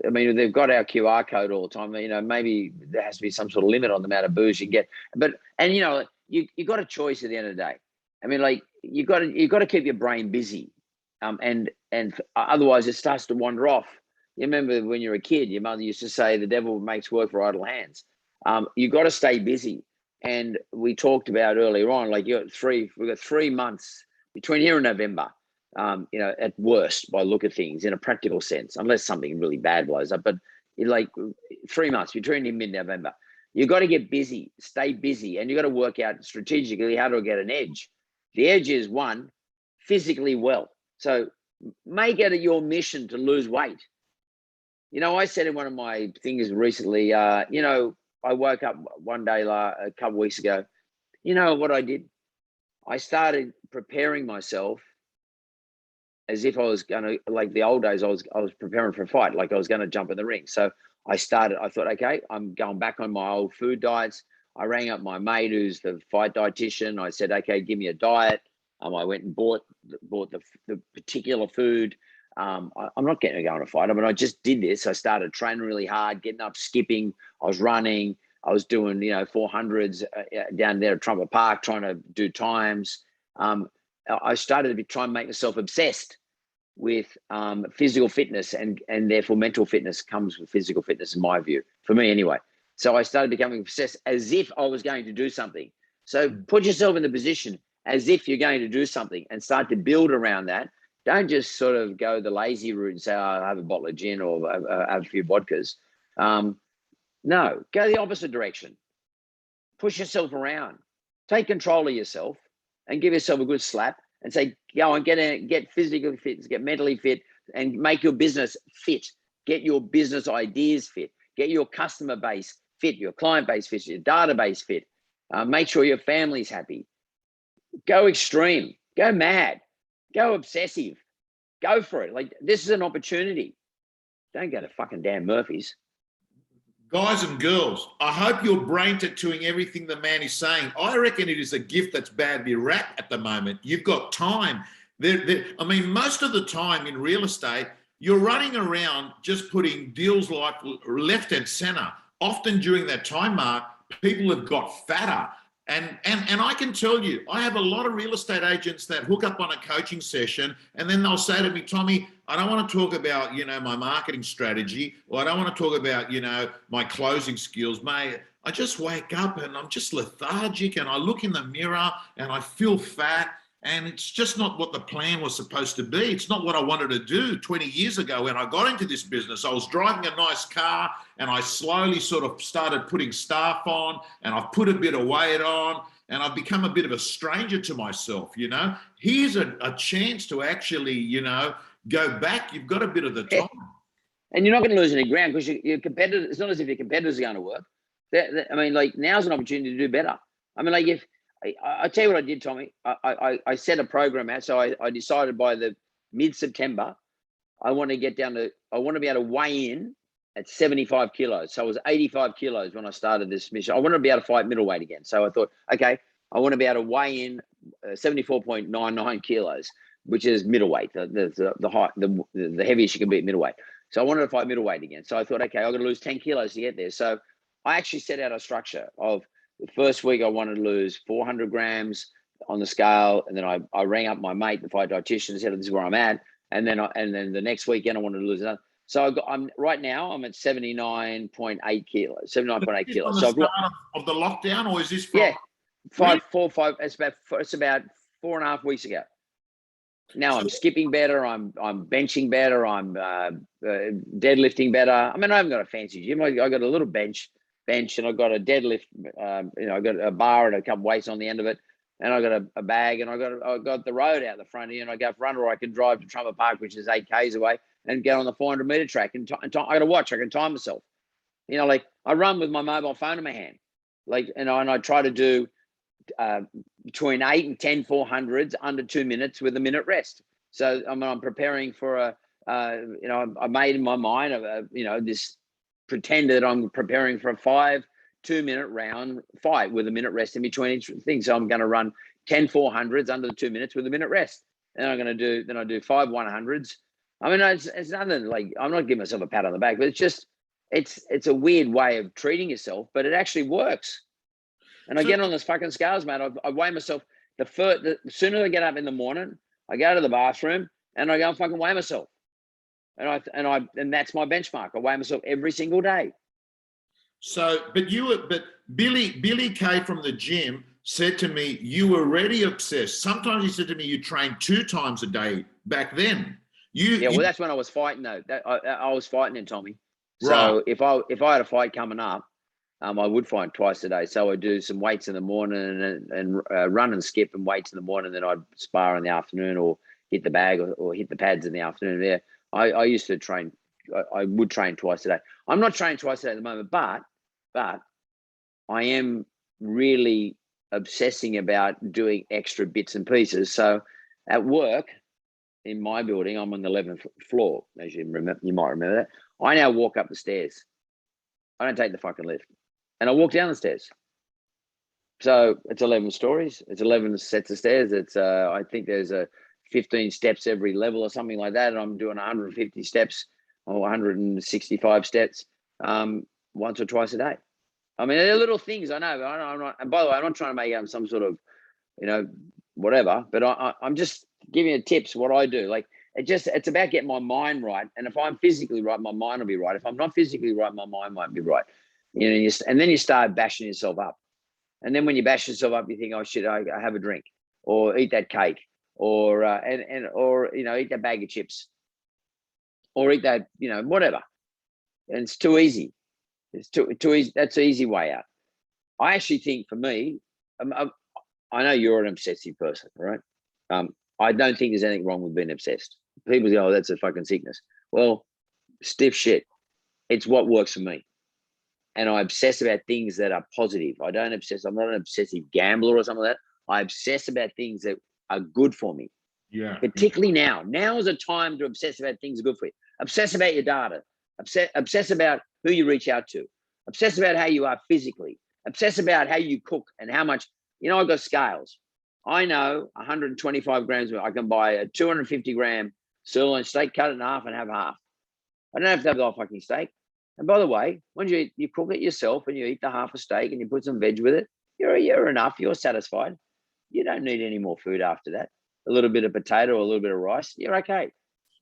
I mean, they've got our QR code all the time. You know, maybe there has to be some sort of limit on the amount of booze you can get. And you know, you got a choice at the end of the day. I mean, like you got to keep your brain busy, and otherwise it starts to wander off. You remember when you were a kid, your mother used to say, "The devil makes work for idle hands." You got to stay busy. And we talked about earlier on, like we've got 3 months between here and November. You know, at worst, by look of things, in a practical sense, unless something really bad blows up. But like 3 months between here and mid-November, you got to get busy, stay busy, and you got to work out strategically how to get an edge. The edge is one, physically well. So make it your mission to lose weight. You know, I said in one of my things recently, you know, I woke up one day a couple of weeks ago. You know what I did? I started preparing myself as if I was going to, like the old days, I was preparing for a fight, like I was going to jump in the ring. So I thought, okay, I'm going back on my old food diets. I rang up my mate who's the fight dietitian. I said, okay, give me a diet. I went and bought the particular food. I'm not getting to go on a fight. I mean, I just did this. I started training really hard, getting up, skipping. I was running. I was doing, you know, 400s down there at Trumpet Park, trying to do times. I started to try and make myself obsessed with physical fitness, and therefore mental fitness comes with physical fitness, in my view, for me anyway. So I started becoming obsessed as if I was going to do something. So put yourself in the position as if you're going to do something and start to build around that. Don't just sort of go the lazy route and say, oh, I'll have a bottle of gin or have a few vodkas. No, go the opposite direction. Push yourself around. Take control of yourself and give yourself a good slap and say, go and get physically fit, get mentally fit, and make your business fit. Get your business ideas fit. Get your customer base fit, your client base fit, your database fit. Make sure your family's happy. Go extreme. Go mad. Go obsessive. Go for it. Like, this is an opportunity. Don't go to fucking Dan Murphy's. Guys and girls, I hope you're brain tattooing everything the man is saying. I reckon it is a gift that's badly wrapped at the moment. You've got time. I mean, most of the time in real estate, you're running around just putting deals like left and center. Often during that time mark, people have got fatter. And I can tell you, I have a lot of real estate agents that hook up on a coaching session, and then they'll say to me, Tommy, I don't want to talk about, you know, my marketing strategy, or I don't want to talk about, you know, my closing skills. Mate, I just wake up and I'm just lethargic, and I look in the mirror and I feel fat, and it's just not what the plan was supposed to be. It's not what I wanted to do 20 years ago when I got into this business. I was driving a nice car, and I slowly sort of started putting staff on, and I've put a bit of weight on, and I've become a bit of a stranger to myself, you know. Here's a chance to actually, you know, go back, you've got a bit of the Yeah. time. And you're not going to lose any ground because your competitors, it's not as if your competitors are going to work. I mean, like, now's an opportunity to do better. I mean, like, if I tell you what I did, Tommy, I set a program out. So I decided by the mid-September, I want to get down to, I want to be able to weigh in at 75 kilos. So I was 85 kilos when I started this mission. I wanted to be able to fight middleweight again. So I thought, okay, I want to be able to weigh in 74.99 kilos, which is middleweight, the height, the heaviest you can be at middleweight. So I wanted to fight middleweight again. So I thought, okay, I've got to lose 10 kilos to get there. So I actually set out a structure of the first week I wanted to lose 400 grams on the scale. And then I rang up my mate, the fight dietitian, and said, this is where I'm at. And then the next weekend I wanted to lose another. So I'm right now, I'm at 79.8 kilos, 79.8 kilos. On the So start of the lockdown, or is this from? Yeah, it's about 4.5 weeks ago. Now I'm skipping better. I'm benching better. I'm deadlifting better. I mean, I haven't got a fancy gym. I got a little bench, and I've got a deadlift. I got a bar and a couple weights on the end of it, and I got a bag, and I got the road out the front here, and I go for run, or I can drive to Trumper Park, which is 8 k's away, and get on the 400-meter track. And I got a watch. I can time myself. Like, I run with my mobile phone in my hand, and I try to do between 8 and 10 400s under 2 minutes with a minute rest. So I'm preparing for I made in my mind this pretend that I'm preparing for a 5 2-minute round fight with a minute rest in between each thing. So I'm going to run 10 400s under the 2 minutes with a minute rest. And I do 5 100s. I mean, it's nothing, like, I'm not giving myself a pat on the back, but it's just, it's a weird way of treating yourself, but it actually works. And I get on this fucking scales, mate. I weigh myself. The sooner I get up in the morning, I go to the bathroom and I go and fucking weigh myself. And that's my benchmark. I weigh myself every single day. So, but Billy K from the gym said to me, you were already obsessed. Sometimes he said to me, you train 2 times a day back then. Well, that's when I was fighting though. I was fighting in Tommy. So right. if I had a fight coming up, I would fight twice a day. So I do some weights in the morning and run and skip and weights in the morning. Then I'd spar in the afternoon or hit the bag or hit the pads in the afternoon. Yeah, I used to train. I would train twice a day. I'm not training twice a day at the moment, but I am really obsessing about doing extra bits and pieces. So at work in my building, I'm on the 11th floor, as you might remember that. I now walk up the stairs. I don't take the fucking lift. And I walk down the stairs. So it's 11 stories. It's 11 sets of stairs. It's I think there's 15 steps every level or something like that. And I'm doing 150 steps or 165 steps once or twice a day. I mean, they're little things. I know. I'm not, and by the way, I'm not trying to make some sort of, whatever. But I'm just giving you tips what I do. Like, it's about getting my mind right. And if I'm physically right, my mind will be right. If I'm not physically right, my mind won't be right. And then you start bashing yourself up. And then when you bash yourself up, you think, oh shit, I have a drink or eat that cake or eat that bag of chips or eat that, whatever. And it's too easy. It's too easy. That's the easy way out. I actually think for me, I know you're an obsessive person, right? I don't think there's anything wrong with being obsessed. People go, oh, that's a fucking sickness. Well, stiff shit. It's what works for me. And I obsess about things that are positive. I don't obsess. I'm not an obsessive gambler or something like that. I obsess about things that are good for me. Yeah. Particularly now. Now is a time to obsess about things that are good for you. Obsess about your data. Obsess about who you reach out to. Obsess about how you are physically. Obsess about how you cook and how much. I've got scales. I know 125 grams. I can buy a 250 gram sirloin steak, cut it in half and have half. I don't have to have the whole fucking steak. And by the way, when you cook it yourself and you eat the half a steak and you put some veg with it, you're enough. You're satisfied. You don't need any more food after that. A little bit of potato or a little bit of rice, you're okay.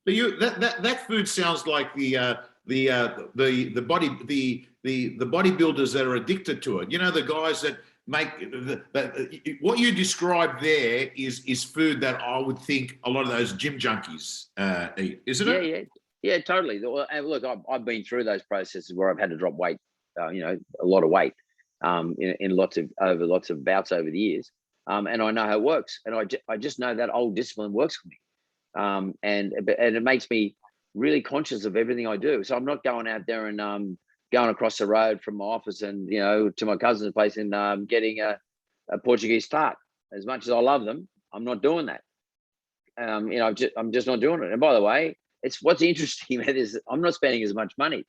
But that food sounds like the bodybuilders that are addicted to it. The guys that make what you described there is food that I would think a lot of those gym junkies eat, isn't it? Yeah, totally. Look, I've been through those processes where I've had to drop weight, a lot of weight, in lots of bouts over the years, and I know how it works, and I just know that old discipline works for me. and it makes me really conscious of everything I do. So I'm not going out there and going across the road from my office and to my cousin's place and getting a Portuguese tart. As much as I love them, I'm not doing that. I'm just not doing it. And by the way, it's what's interesting about is I'm not spending as much money.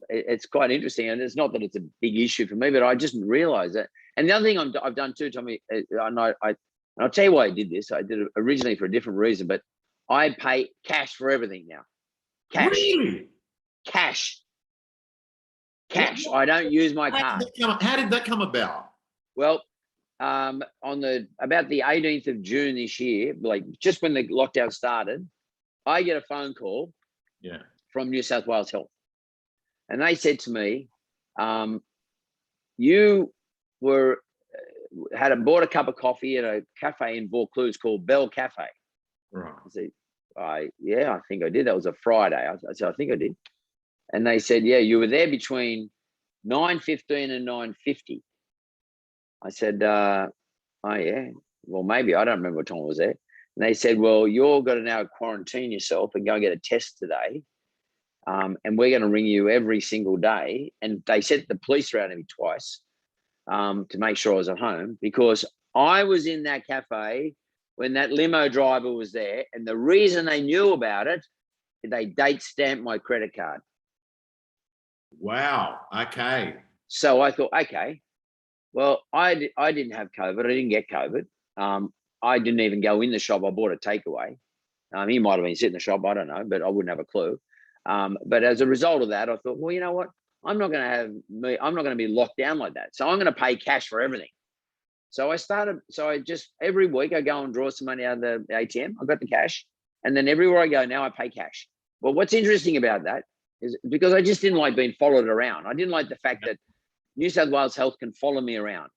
It's quite interesting, and it's not that it's a big issue for me, but I just realized that. And the other thing I've done too, Tommy, and I'll tell you why I did this. I did it originally for a different reason, but I pay cash for everything now. Cash. Really? Cash. I don't use my card. How did that come about? Well, about the 18th of June this year, like just when the lockdown started, I get a phone call from New South Wales Health. And they said to me, you had bought a cup of coffee at a cafe in Vaucluse called Bell Cafe. Right. I said, yeah, I think I did. That was a Friday. I said, I think I did. And they said, yeah, you were there between 9:15 and 9:50. I said, oh yeah, well, maybe. I don't remember what time I was there. And they said, well, you're going to now quarantine yourself and go and get a test today. And we're going to ring you every single day. And they sent the police around me twice to make sure I was at home, because I was in that cafe when that limo driver was there. And the reason they knew about it, they date stamped my credit card. Wow. Okay. So I thought, okay, well, I didn't have COVID. I didn't get COVID. I didn't even go in the shop. I bought a takeaway. He might have been sitting in the shop. I don't know, but I wouldn't have a clue. But as a result of that, I thought, well, you know what? I'm not going to be locked down like that. So I'm going to pay cash for everything. So I just every week I go and draw some money out of the ATM. I've got the cash. And then everywhere I go now, I pay cash. Well, what's interesting about that is because I just didn't like being followed around. I didn't like the fact that New South Wales Health can follow me around,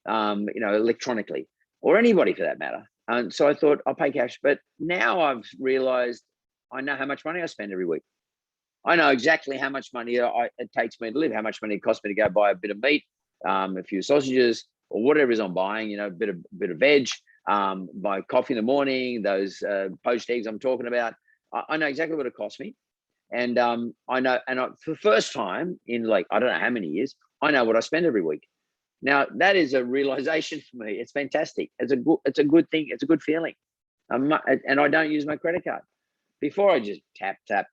electronically, or anybody for that matter. And so I thought I'll pay cash. But now I've realized I know how much money I spend every week. I know exactly how much money it takes me to live, how much money it costs me to go buy a bit of meat, a few sausages, or whatever it is I'm buying, a bit of veg, buy coffee in the morning, those poached eggs I'm talking about. I know exactly what it costs me. And I know, for the first time in I don't know how many years, I know what I spend every week. Now that is a realization for me. It's fantastic. It's a good thing. It's a good feeling. And I don't use my credit card. Before I just tap, like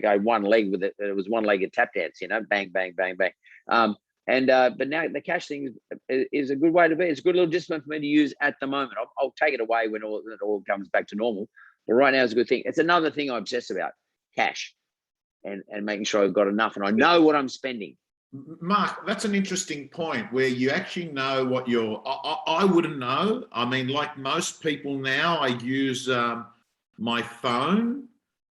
I one leg with it. It was one-legged tap dance, bang, bang, bang, bang. But now the cash thing is a good way to be. It's a good little discipline for me to use at the moment. I'll take it away when it all comes back to normal. But right now it's a good thing. It's another thing I'm obsessed about, cash, and making sure I've got enough and I know what I'm spending. Mark, that's an interesting point where you actually know what I wouldn't know. I mean, like most people now, I use my phone.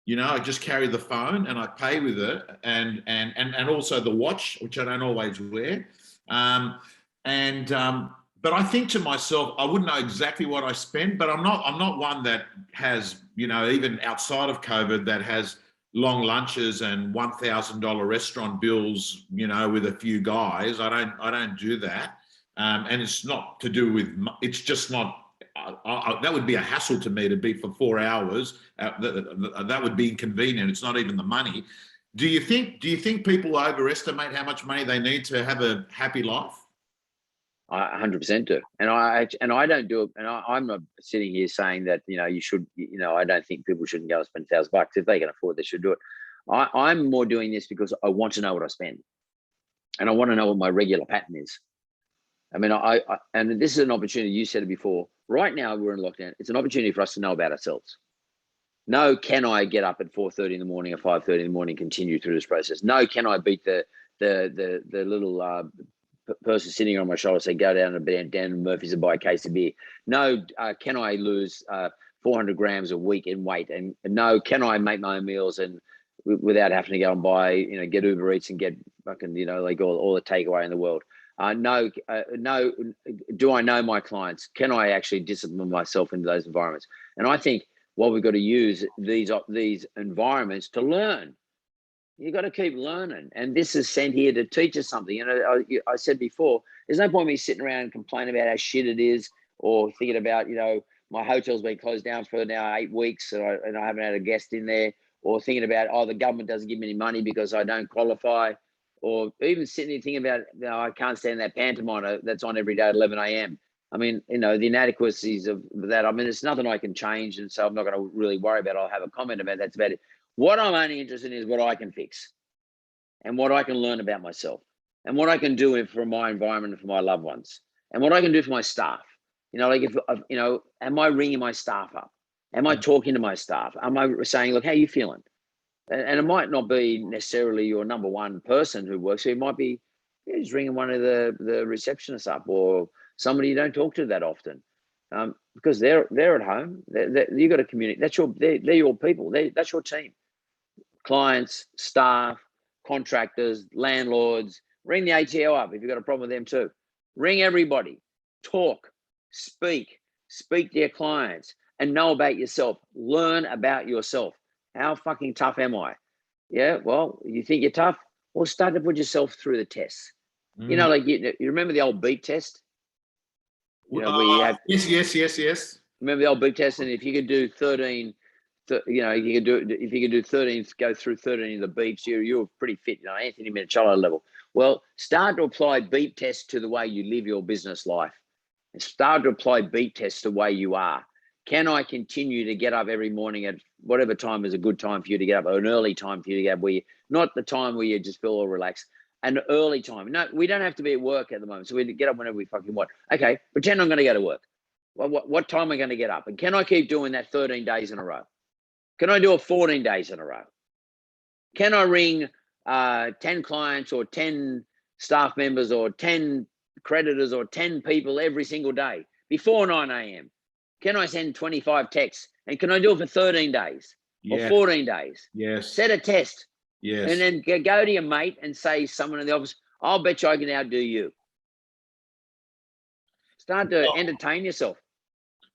I just carry the phone and I pay with it, and also the watch, which I don't always wear. But I think to myself, I wouldn't know exactly what I spend, but I'm not one that has, even outside of COVID, that has long lunches and $1,000 restaurant bills, with a few guys. I don't do that. And it's not to do with, it's just not, that would be a hassle to me to be for 4 hours. That would be inconvenient. It's not even the money. Do you think people overestimate how much money they need to have a happy life? I 100% do. And I don't do it. And I'm not sitting here saying that, you should, I don't think people shouldn't go and spend $1,000. If they can afford, they should do it. I'm more doing this because I want to know what I spend. And I want to know what my regular pattern is. I mean, and this is an opportunity, you said it before, right now we're in lockdown. It's an opportunity for us to know about ourselves. No, can I get up at 4:30 in the morning or 5:30 in the morning, continue through this process? No, can I beat the little person sitting on my shoulder, say, go down to Murphy's and buy a case of beer? No, can I lose 400 grams a week in weight? And no, can I make my own meals and without having to go and buy, get Uber Eats and get fucking, all the takeaway in the world? No. Do I know my clients? Can I actually discipline myself into those environments? And I think we've got to use these environments to learn. You got to keep learning, and this is sent here to teach us something. I said before, there's no point me sitting around and complaining about how shit it is, or thinking about my hotel's been closed down for now 8 weeks, and I haven't had a guest in there, or thinking about, oh, the government doesn't give me any money because I don't qualify, or even sitting there thinking about, I can't stand that pantomime that's on every day at 11 a.m. I mean, the inadequacies of that. I mean, it's nothing I can change, and so I'm not going to really worry about it. I'll have a comment about that's about it. What I'm only interested in is what I can fix, and what I can learn about myself, and what I can do for my environment and for my loved ones, and what I can do for my staff. Like if am I ringing my staff up? Am I talking to my staff? Am I saying, look, how are you feeling? And it might not be necessarily your number one person who works here. It might be just ringing one of the receptionists up, or somebody you don't talk to that often, because they're at home. You got to communicate. They're your people. That's your team. Clients, staff, contractors, landlords. Ring the ATO up if you've got a problem with them too. Ring everybody. Talk. Speak to your clients, and know about yourself. Learn about yourself. How fucking tough am I? Yeah, well, you think you're tough? Well, start to put yourself through the tests. Like you remember the old beep test? Where you had, yes. Remember the old beep test? And if you could do 13, if you could do 13, go through 13 of the beeps, you're pretty fit, Anthony Minicello level. Well, start to apply beep tests to the way you live your business life. And start to apply beep tests the way you are. Can I continue to get up every morning at whatever time is a good time for you to get up, or an early time for you to get up, not the time where you just feel all relaxed, an early time. No, we don't have to be at work at the moment, so we get up whenever we fucking want. Okay, pretend I'm going to go to work. Well, what time am I going to get up? And can I keep doing that 13 days in a row? Can I do it 14 days in a row? Can I ring 10 clients or 10 staff members or 10 creditors or 10 people every single day before 9 a.m.? Can I send 25 texts? And can I do it for 13 days or 14 days? Yes. Set a test. Yes. And then go to your mate and say, someone in the office, I'll bet you I can outdo you. Start to entertain yourself.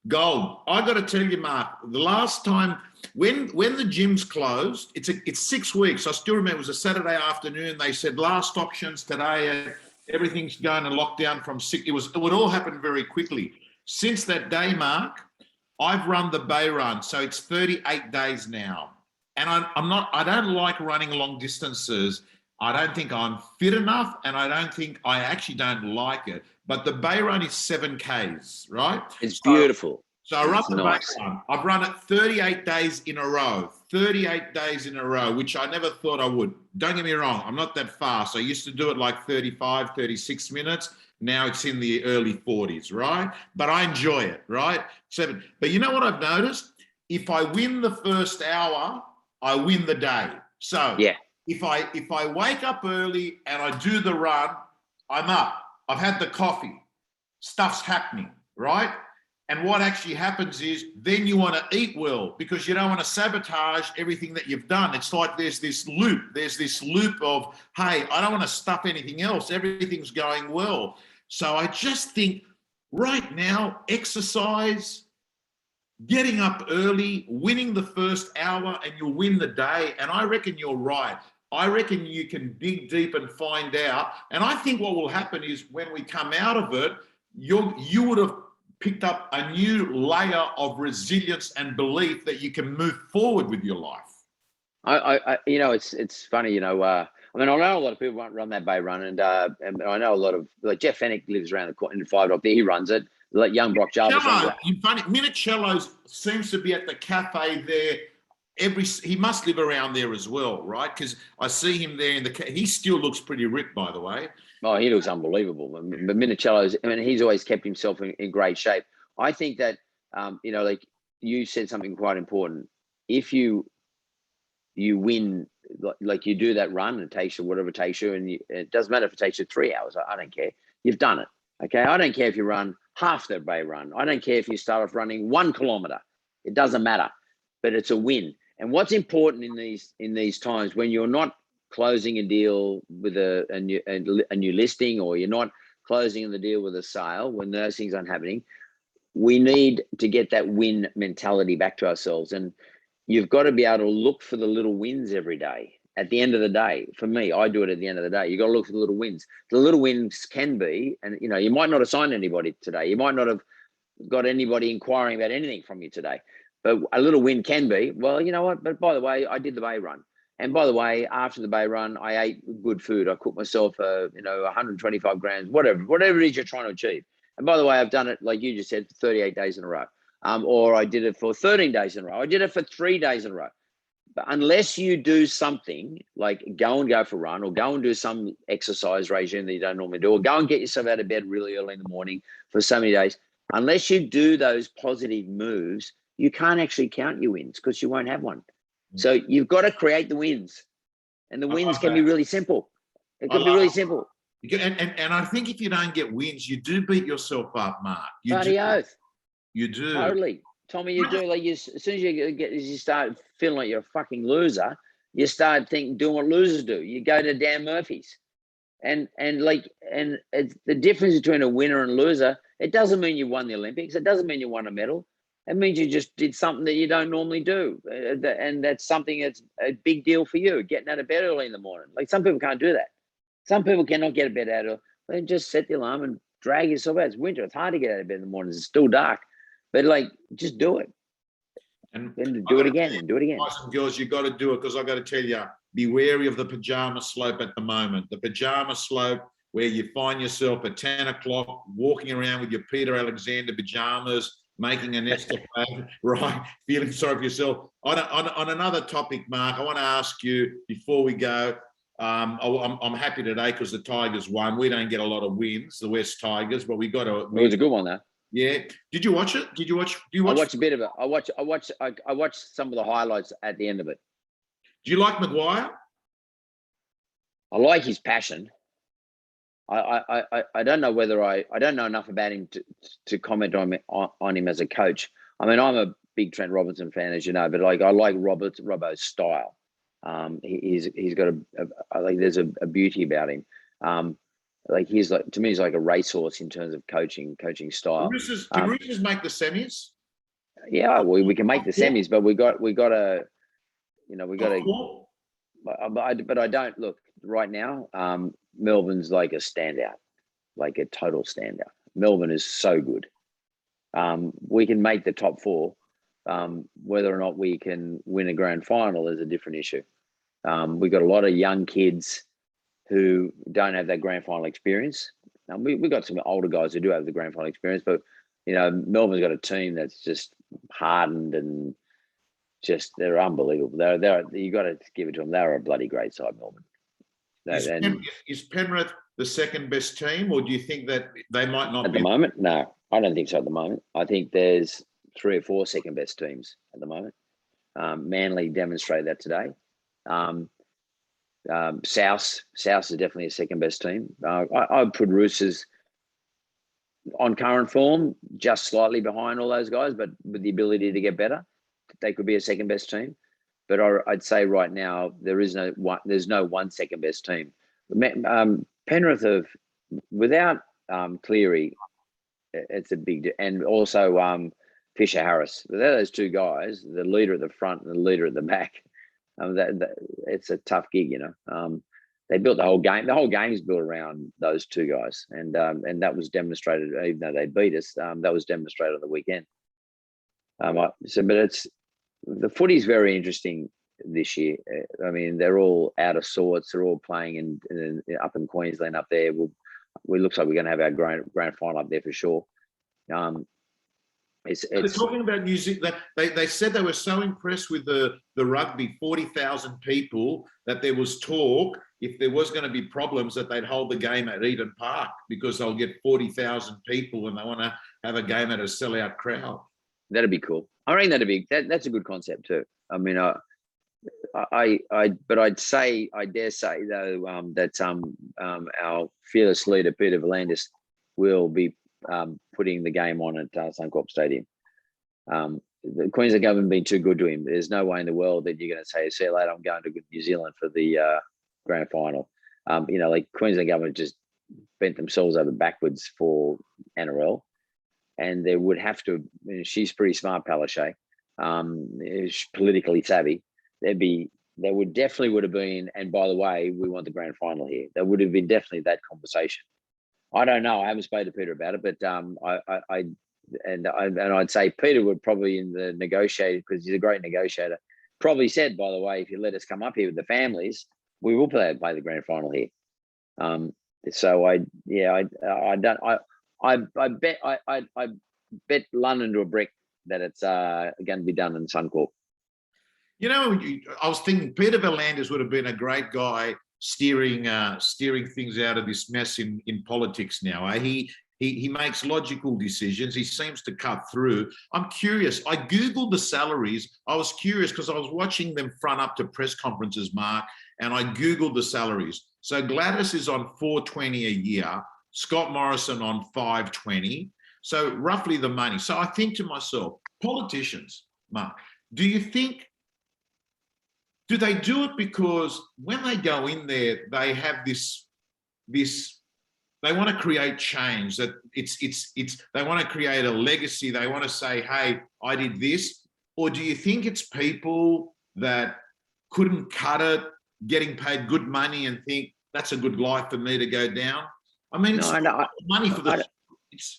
Gold. I got to tell you, Mark, the last time when the gyms closed, it's 6 weeks. I still remember it was a Saturday afternoon. They said last options today. Everything's going to lockdown from 6. It would all happen very quickly. Since that day, Mark, I've run the Bay Run, so it's 38 days now. And I don't like running long distances. I don't think I'm fit enough, and I actually don't like it. But the Bay Run is 7 Ks, right? It's beautiful. So I run the Bay Run. I've run it 38 days in a row, 38 days in a row, which I never thought I would. Don't get me wrong, I'm not that fast. I used to do it like 35, 36 minutes. Now it's in the early 40s, right? But I enjoy it, right? 7. But you know what I've noticed? If I win the first hour, I win the day. So if I wake up early and I do the run, I'm up. I've had the coffee. Stuff's happening, right? And what actually happens is then you want to eat well, because you don't want to sabotage everything that you've done. It's like there's this loop. There's this loop of, hey, I don't want to stuff anything else. Everything's going well. So I just think right now, exercise, getting up early, winning the first hour, and you'll win the day. And I reckon you're right. I reckon you can dig deep and find out. And I think what will happen is when we come out of it, you would have picked up a new layer of resilience and belief that you can move forward with your life. It's funny, I know a lot of people run that Bay Run, and I know a lot of, like, Jeff Fennick lives around the corner in 5 Dock there. He runs it. Like young Brock Jarvis. Minicello seems to be at the cafe there. He must live around there as well, right? Because I see him there he still looks pretty ripped, by the way. Oh, he looks unbelievable. But Minicello's, he's always kept himself in great shape. I think that, like you said something quite important. If you win, like you do that run, and it takes you whatever it takes you, and it doesn't matter if it takes you 3 hours. I don't care. You've done it. Okay. I don't care if you run half the Bay Run. I don't care if you start off running 1 kilometer. It doesn't matter, but it's a win. And what's important in these times when you're not closing a deal with a new listing, or you're not closing the deal with a sale, when those things aren't happening, we need to get that win mentality back to ourselves. And you've got to be able to look for the little wins every day. At the end of the day, for me, I do it at the end of the day. You got to look for the little wins. The little wins can be, and you might not have signed anybody today. You might not have got anybody inquiring about anything from you today. But a little win can be, well, you know what? But by the way, I did the bay run. And by the way, after the bay run, I ate good food. I cooked myself, 125 grams, whatever it is you're trying to achieve. And by the way, I've done it, like you just said, for 38 days in a row. Or I did it for 13 days in a row. I did it for 3 days in a row. But unless you do something like go for a run, or go and do some exercise regime that you don't normally do, or go and get yourself out of bed really early in the morning for so many days, unless you do those positive moves, you can't actually count your wins because you won't have one. So you've got to create the wins, and the wins can be really simple. It can be really simple. And I think if you don't get wins, you do beat yourself up, Mark. Bloody oath. You do. Totally. Tommy, you do. Like, as soon as you start feeling like you're a fucking loser, you start doing what losers do. You go to Dan Murphy's, and it's the difference between a winner and loser. It doesn't mean you won the Olympics. It doesn't mean you won a medal. It means you just did something that you don't normally do, and that's something that's a big deal for you. Getting out of bed early in the morning. Like, some people can't do that. Some people cannot get out of bed early. They just set the alarm and drag yourself out. It's winter. It's hard to get out of bed in the morning. It's still dark. But like, just do it, and do it again, and do it again. Guys and girls, you got to do it, because I got to tell you, be wary of the pajama slope at the moment. The pajama slope, where you find yourself at 10 o'clock walking around with your Peter Alexander pajamas, making an escapade, right? Feeling sorry for yourself. On another topic, Mark, I want to ask you before we go. I'm happy today because the Tigers won. We don't get a lot of wins, the West Tigers, but we got to. It was a good one, though. Yeah. Did you watch it? Do you watch? I watched a bit of it. I watched some of the highlights at the end of it. Do you like Maguire? I like his passion. I don't know whether I don't know enough about him to comment on him as a coach. I mean, I'm a big Trent Robinson fan, as you know, but like, I like Robbo's style. He's got I think there's a beauty about him. Like, to me, he's like a racehorse in terms of coaching style. Can Roosters make the semis? Yeah, we can make the semis, but we got to. But I don't look right now. Melbourne's like a standout, like a total standout. Melbourne is so good. We can make the top 4. Whether or not we can win a grand final is a different issue. We got a lot of young kids who don't have that grand final experience. We got some older guys who do have the grand final experience, but Melbourne's got a team that's just hardened and just, they're unbelievable. You got to give it to them. They're a bloody great side, Melbourne. Is Penrith the second best team, or do you think that they might not at the moment? No, I don't think so at the moment. I think there's 3 or 4 second best teams at the moment. Manly demonstrated that today. South is definitely a second best team. I'd put Roosters on current form just slightly behind all those guys, but with the ability to get better, they could be a second best team. But I'd say right now there's no one second best team. Penrith without Cleary, it's a big, and also Fisher Harris. Without those 2 guys, the leader at the front and the leader at the back, it's a tough gig, They built the whole game. The whole game is built around those 2 guys, and that was demonstrated. Even though they beat us, that was demonstrated on the weekend. But the footy's very interesting this year. I mean, they're all out of sorts. They're all playing up in Queensland up there. We looks like we're going to have our grand final up there for sure. They're talking about New Zealand. They said they were so impressed with the rugby, 40,000 people, that there was talk, if there was going to be problems, that they'd hold the game at Eden Park, because they'll get 40,000 people and they want to have a game at a sellout crowd. That'd be cool. I reckon that's a good concept too. I mean, but I dare say though that our fearless leader Peter V'landys will be putting the game on at Suncorp Stadium. The Queensland government been too good to him. There's no way in the world that you're going to say, "See you later, I'm going to New Zealand for the grand final." Like, Queensland government just bent themselves over backwards for NRL. And there would have to, she's pretty smart, Palaszczuk, is politically savvy. There would have been, and by the way, we want the grand final here. There would have been definitely that conversation. I don't know. I haven't spoken to Peter about it, but I'd say Peter would probably, in the negotiator, because he's a great negotiator, probably said, by the way, if you let us come up here with the families, we will play the grand final here. So I bet London to a brick that it's going to be done in Suncorp. You know, I was thinking Peter V'landys would have been a great guy steering things out of this mess in politics now. He makes logical decisions. He seems to cut through. I'm curious. I Googled the salaries. I was curious because I was watching them front up to press conferences, Mark, and I Googled the salaries. So Gladys is on $420 a year, Scott Morrison on $520. So roughly the money. So I think to myself, politicians, Mark, do you think, do they do it because when they go in there, they have this they want to create change, that they want to create a legacy. They want to say, hey, I did this. Or do you think it's people that couldn't cut it, getting paid good money and think that's a good life for me to go down? I mean, it's not a lot of money for the,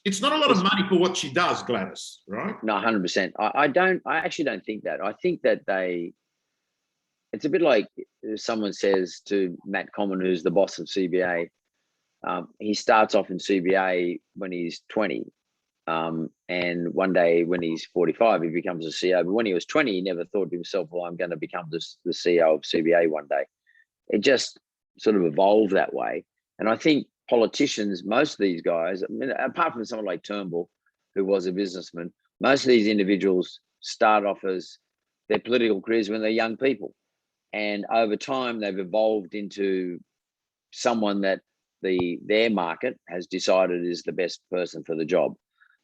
it's not a lot of money for what she does, Gladys, right? No, 100%. I actually don't think that. I think that it's a bit like someone says to Matt Common, who's the boss of CBA, he starts off in CBA when he's 20. And one day when he's 45, he becomes a CEO. But when he was 20, he never thought to himself, well, I'm going to become the CEO of CBA one day. It just sort of evolved that way. And I think politicians, most of these guys, I mean, apart from someone like Turnbull, who was a businessman, most of these individuals start off as their political careers when they're young people. And over time, they've evolved into someone that their market has decided is the best person for the job.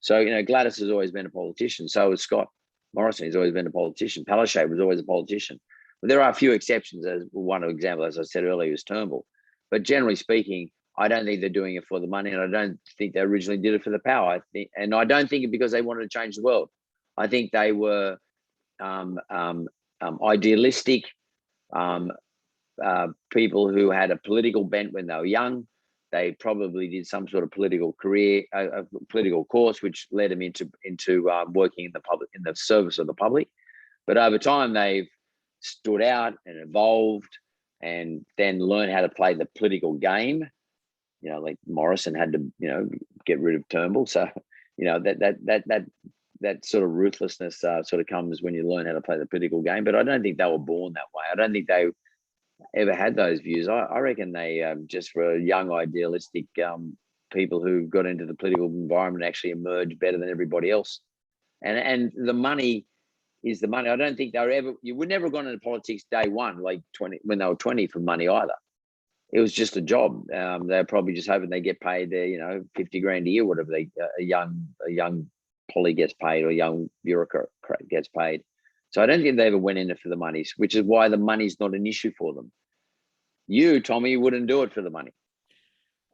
So, you know, Gladys has always been a politician. So has Scott Morrison. He's always been a politician. Palaszczuk was always a politician. But there are a few exceptions. As one example, as I said earlier, was Turnbull. But generally speaking, I don't think they're doing it for the money, and I don't think they originally did it for the power. And I don't think it because they wanted to change the world. I think they were idealistic people who had a political bent when they were young. They probably did some sort of political career, a political course, which led them into working in the service of the public. But over time, they've stood out and evolved, and then learned how to play the political game. You know, like Morrison had to, you know, get rid of Turnbull. So, you know, that sort of ruthlessness sort of comes when you learn how to play the political game. But I don't think they were born that way. I don't think they ever had those views. I reckon they just were young, idealistic people who got into the political environment and actually emerged better than everybody else. And the money is the money. I don't think they were ever, you would never have gone into politics day one, like 20, when they were 20, for money either. It was just a job. They're probably just hoping they get paid their, you know, 50 grand a year, whatever a young poly gets paid, or young bureaucrat gets paid. So I don't think they ever went in it for the money, which is why the money's not an issue for them. You, Tommy, wouldn't do it for the money.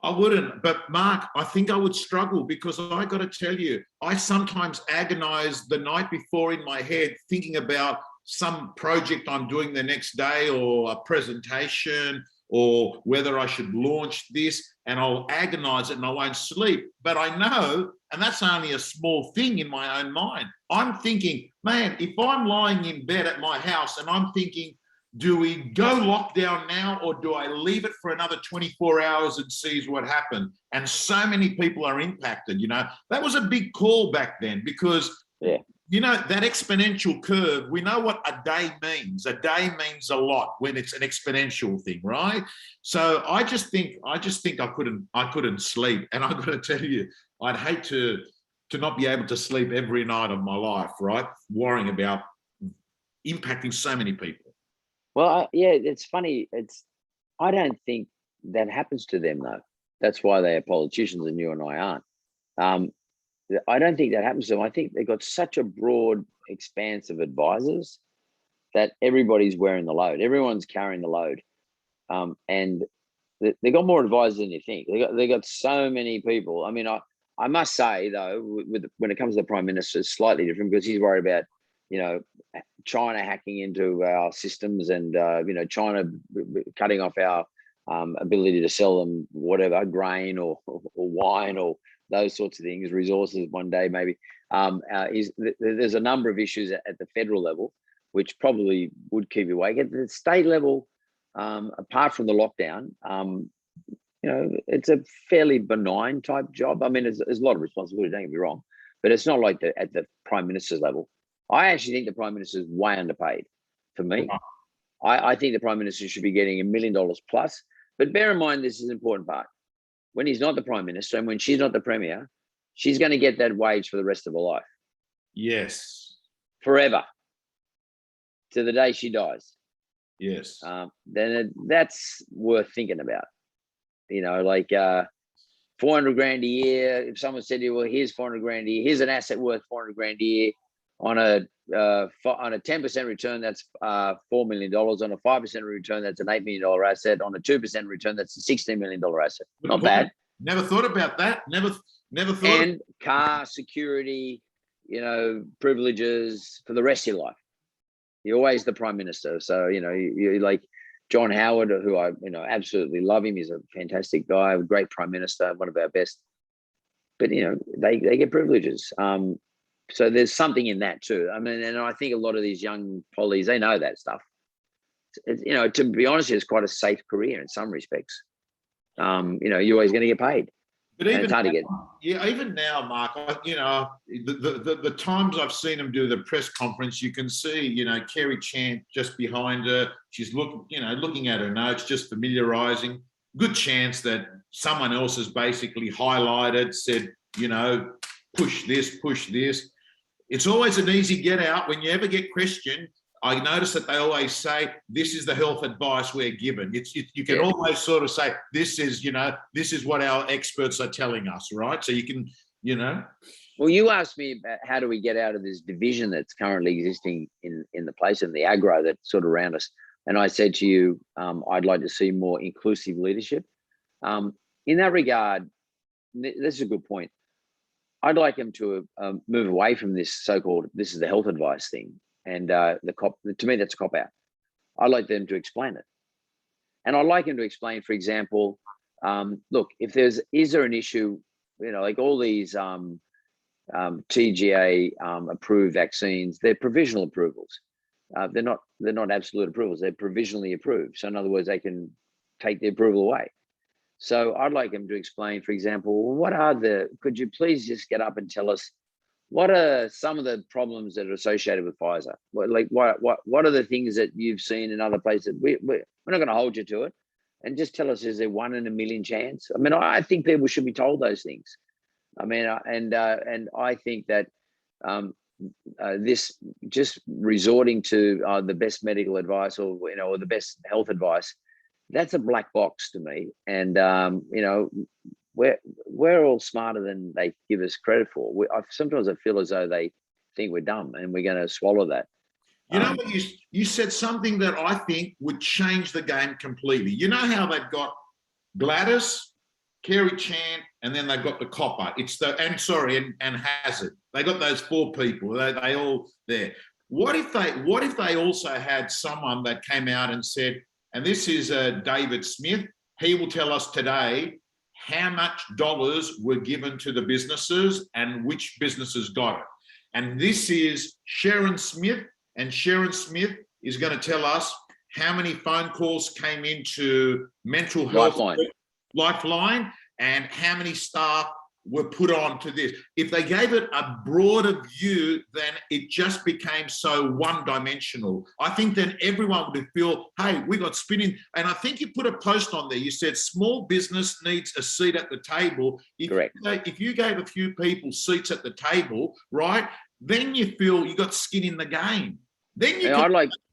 I wouldn't, but Mark, I think I would struggle, because I got to tell you, I sometimes agonize the night before in my head thinking about some project I'm doing the next day, or a presentation, or whether I should launch this, and I'll agonize it and I won't sleep. But I know, and that's only a small thing in my own mind, I'm thinking, man, if I'm lying in bed at my house and I'm thinking, do we go lockdown now, or do I leave it for another 24 hours and sees what happens? And so many people are impacted, you know. That was a big call back then, because, you know, that exponential curve, we know what a day means. A day means a lot when it's an exponential thing, right? So I just think I couldn't sleep. And I've got to tell you, I'd hate to not be able to sleep every night of my life, right? Worrying about impacting so many people. Well, yeah, it's funny. I don't think that happens to them, though. That's why they are politicians and you and I aren't. I don't think that happens to them. I think they've got such a broad expanse of advisors that everybody's wearing the load. Everyone's carrying the load. And they've got more advisors than you think. They got so many people. I mean, I must say, though, when it comes to the Prime Minister, it's slightly different, because he's worried about, you know, China hacking into our systems, and you know, China cutting off our ability to sell them whatever, grain or wine or those sorts of things, resources one day maybe. There's a number of issues at the federal level which probably would keep you awake. At the state level, apart from the lockdown, it's a fairly benign type job. I mean, there's a lot of responsibility, don't get me wrong, but it's not like at the Prime Minister's level. I actually think the Prime Minister is way underpaid for me. I think the Prime Minister should be getting $1 million plus. But bear in mind, this is an important part. When he's not the Prime Minister and when she's not the Premier, she's going to get that wage for the rest of her life. Yes. Forever. To the day she dies. Yes. Then that's worth thinking about. 400 grand a year. If someone said to you, well, here's 400 grand a year, here's an asset worth 400 grand a year. On a 10% return, that's $4 million. On a 5% return, that's an $8 million asset. On a 2% return, that's a $16 million asset. Not bad. Never thought about that. Never thought. And car, security, privileges for the rest of your life. You're always the Prime Minister. So, you like John Howard, who I, absolutely love him. He's a fantastic guy, a great Prime Minister, one of our best. But, they get privileges. So there's something in that too. I mean, and I think a lot of these young pollies, they know that stuff. To be honest, it's quite a safe career in some respects. You're always going to get paid. But even it's hard to get. Yeah, even now, Mark, the times I've seen him do the press conference, you can see, Kerry Chant just behind her. She's looking at her notes, just familiarising. Good chance that someone else has basically highlighted, said, push this. It's always an easy get out. When you ever get questioned, I notice that they always say, this is the health advice we're given. You can always sort of say, this is what our experts are telling us, right? So you can, Well, you asked me about how do we get out of this division that's currently existing in the place and the aggro that's sort of around us. And I said to you, I'd like to see more inclusive leadership. In that regard, this is a good point. I'd like them to move away from this so-called, this is the health advice thing. And to me, that's a cop-out. I'd like them to explain it. And I'd like them to explain, for example, look, is there an issue, like all these TGA approved vaccines, they're provisional approvals. They're not absolute approvals, they're provisionally approved. So in other words, they can take the approval away. So I'd like them to explain, for example, could you please just get up and tell us what are some of the problems that are associated with Pfizer? What are the things that you've seen in other places? We're not going to hold you to it. And just tell us, is there 1 in a million chance? I mean, I think people should be told those things. I mean, and I think that this just resorting to the best medical advice or the best health advice, that's a black box to me. And we're all smarter than they give us credit for. Sometimes I feel as though they think we're dumb and we're going to swallow that. You said something that I think would change the game completely. You know how they've got Gladys, Kerry Chant, and then they've got the copper. And Hazard. They got those 4 people. They all there. What if they also had someone that came out and said, and this is David Smith, he will tell us today how much dollars were given to the businesses and which businesses got it. And this is Sharon Smith, and Sharon Smith is going to tell us how many phone calls came into mental health Lifeline and how many staff were put on to this. If they gave it a broader view, then it just became so one-dimensional. I think then everyone would feel, hey, we got spinning. And I think you put a post on there. You said small business needs a seat at the table. Correct. If you gave a few people seats at the table, right, then you feel you got skin in the game. Then you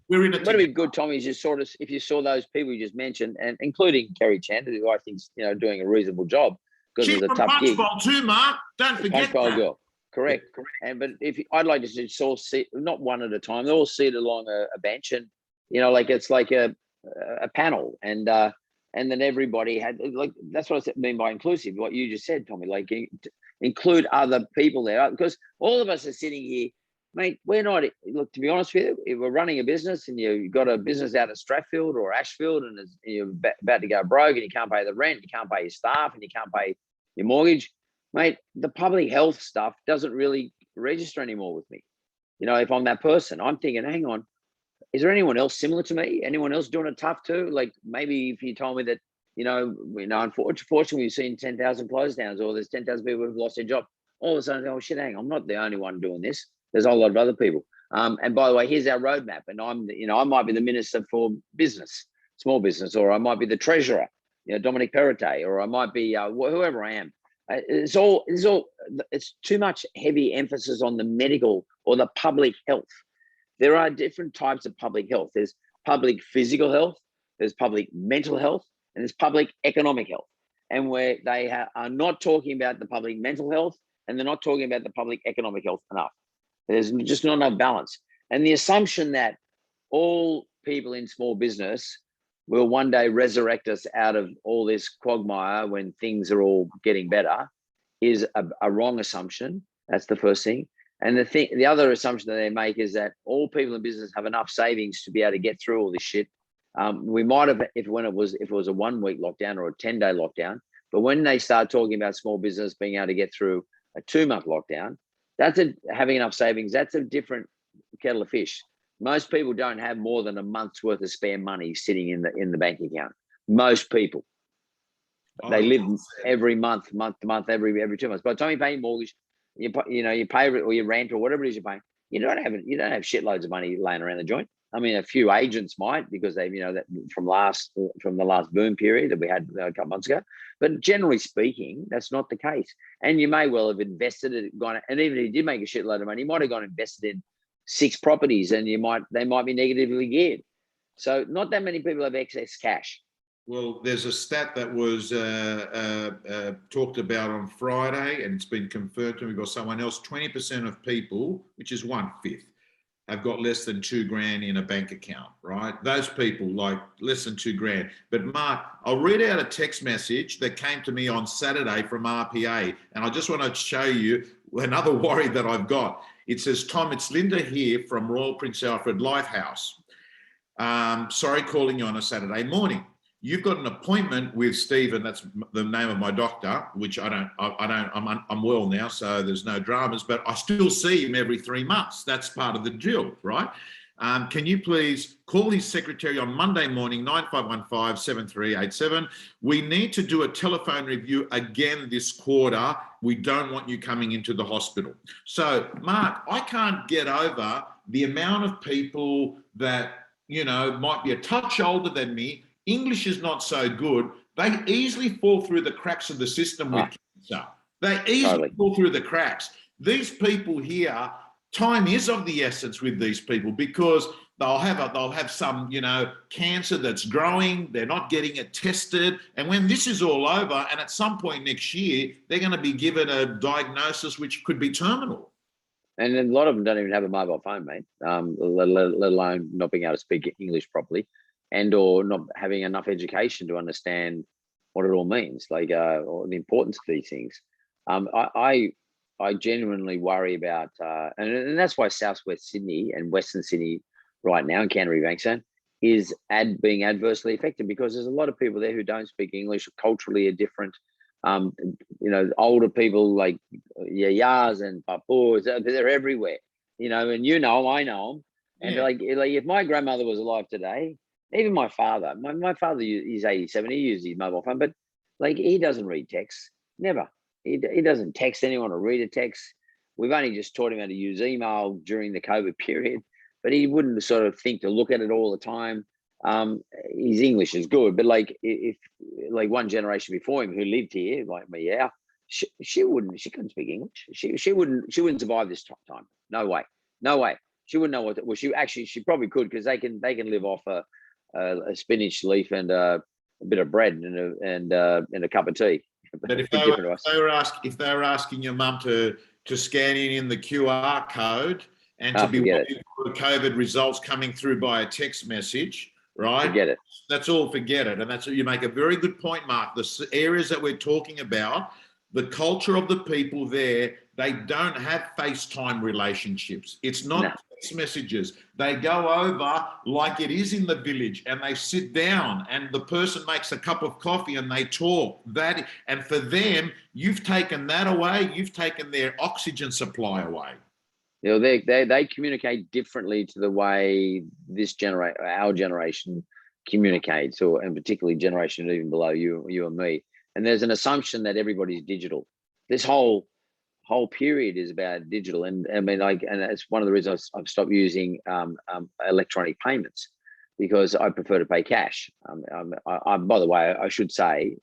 we're in a What would be good, Tommy, is just sort of, if you saw those people you just mentioned, and including Kerry Chandler, who I think is doing a reasonable job, because she's it's a tough gig. Punchbowl too, Mark. Don't forget Punchbowl that. girl. Correct. But I'd like to see all sit, not one at a time. They all sit along a bench, and it's like a panel, and then everybody had that's what I mean by inclusive. What you just said, Tommy, include other people there, because all of us are sitting here. Mate, we're not, look, to be honest with you, if we're running a business and you've got a business out of Strathfield or Ashfield and you're about to go broke and you can't pay the rent, you can't pay your staff and you can't pay your mortgage, mate, the public health stuff doesn't really register anymore with me. You know, if I'm that person, I'm thinking, hang on, is there anyone else similar to me? Anyone else doing it tough too? Like maybe if you told me that, unfortunately, we've seen 10,000 close downs, or there's 10,000 people who've lost their job. All of a sudden, oh shit, hang on, I'm not the only one doing this. There's a whole lot of other people. And by the way, here's our roadmap. And I might be the minister for business, small business, or I might be the treasurer, Dominic Perrottet, or I might be whoever I am. It's too much heavy emphasis on the medical or the public health. There are different types of public health. There's public physical health, there's public mental health, and there's public economic health. And where they are not talking about the public mental health, and they're not talking about the public economic health enough. There's just not enough balance. And the assumption that all people in small business will one day resurrect us out of all this quagmire when things are all getting better is a wrong assumption. That's the first thing. And the other assumption that they make is that all people in business have enough savings to be able to get through all this shit. We might have if it was a 1 week lockdown or a 10-day lockdown, but when they start talking about small business being able to get through a 2-month lockdown, having enough savings. That's a different kettle of fish. Most people don't have more than a month's worth of spare money sitting in the bank account. Most people, they live every month to month, every 2 months. By the time you pay your mortgage, you pay or your rent or whatever it is you're paying, you don't have shitloads of money laying around the joint. I mean, a few agents might, because they've, that from the last boom period that we had a couple months ago. But generally speaking, that's not the case. And you may well have invested it, and even if you did make a shitload of money, you might have gone and invested in 6 properties, and they might be negatively geared. So not that many people have excess cash. Well, there's a stat that was talked about on Friday, and it's been confirmed to me by someone else. 20% of people, which is 1/5, have got less than $2,000 in a bank account, right? Those people like less than $2,000. But Mark, I'll read out a text message that came to me on Saturday from RPA, and I just want to show you another worry that I've got. It says, Tom, it's Linda here from Royal Prince Alfred Lighthouse. Sorry, calling you on a Saturday morning. You've got an appointment with Stephen, that's the name of my doctor, which I'm well now, so there's no dramas, but I still see him every 3 months. That's part of the deal, right? Can you please call his secretary on Monday morning, 9515-7387. We need to do a telephone review again this quarter. We don't want you coming into the hospital. So, Mark, I can't get over the amount of people that, might be a touch older than me. English is not so good. They easily fall through the cracks of the system with cancer. They easily fall through the cracks. These people here, time is of the essence with these people, because they'll have some, cancer that's growing. They're not getting it tested. And when this is all over, and at some point next year, they're going to be given a diagnosis which could be terminal. And a lot of them don't even have a mobile phone, mate, let alone not being able to speak English properly, and or not having enough education to understand what it all means, or the importance of these things. I genuinely worry about, and that's why Southwest Sydney and Western Sydney right now, in Canterbury Bankstown, is being adversely affected, because there's a lot of people there who don't speak English, culturally are different. Older people like yayas and papus, they're everywhere, and I know them. And like if my grandmother was alive today, even my father, my father, he's 87, he uses his mobile phone, but he doesn't read text, never. He doesn't text anyone or read a text. We've only just taught him how to use email during the COVID period, but he wouldn't sort of think to look at it all the time. His English is good, but if one generation before him who lived here, like me, she couldn't speak English. She wouldn't survive this time. No way. She wouldn't know what. She probably could, because they can live off a spinach leaf and a bit of bread and a cup of tea. But if they were asking your mum to scan in the QR code and to be waiting for the COVID results coming through by a text message, right? Forget it. That's all. Forget it. And you make a very good point, Mark. The areas that we're talking about, the culture of the people there They don't have FaceTime relationships. It's not No. text messages. They go over like it is in the village, and they sit down, and the person makes a cup of coffee and they talk. And for them, you've taken that away. You've taken their oxygen supply away. You know, they communicate differently to the way our generation communicates, and particularly generation even below you and me. And there's an assumption that everybody's digital. This whole period is about digital, and I mean, and it's one of the reasons I've stopped using electronic payments, because I prefer to pay cash. By the way, I should say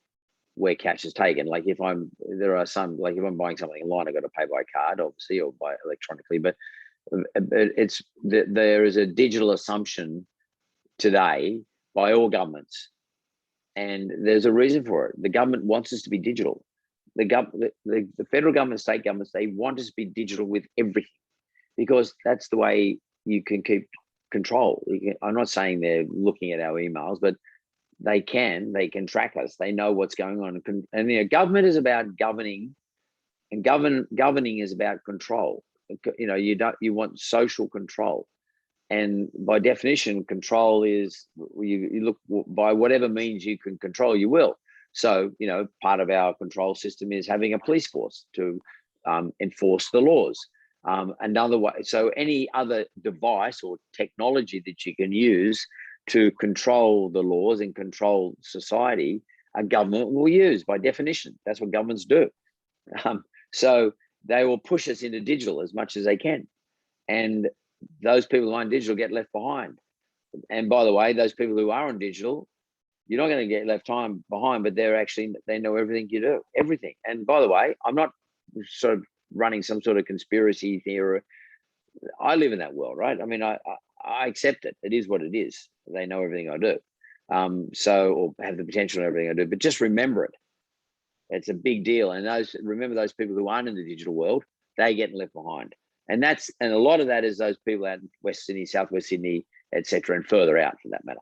where cash is taken. Like if I'm buying something online, I've got to pay by card, obviously, or by electronically. But there is a digital assumption today by all governments, and there's a reason for it. The government wants us to be digital. The federal government, state governments, they want us to be digital with everything, because that's the way you can keep control. I'm not saying they're looking at our emails, but they can track us. They know what's going on. And government is about governing, and governing is about control. You want social control. And by definition, control is you look by whatever means you can control, you will. So, part of our control system is having a police force to enforce the laws. Another way, so any other device or technology that you can use to control the laws and control society, a government will use by definition. That's what governments do. So they will push us into digital as much as they can. And those people who aren't digital get left behind. And by the way, those people who are on digital, you're not going to get left behind, but they know everything you do, everything. And by the way, I'm not sort of running some sort of conspiracy theory. I live in that world, right? I mean, I accept it. It is what it is. They know everything I do. Or have the potential in everything I do, but just remember it. It's a big deal. And remember those people who aren't in the digital world, they get left behind. And a lot of that is those people out in West Sydney, Southwest Sydney, etc., and further out for that matter.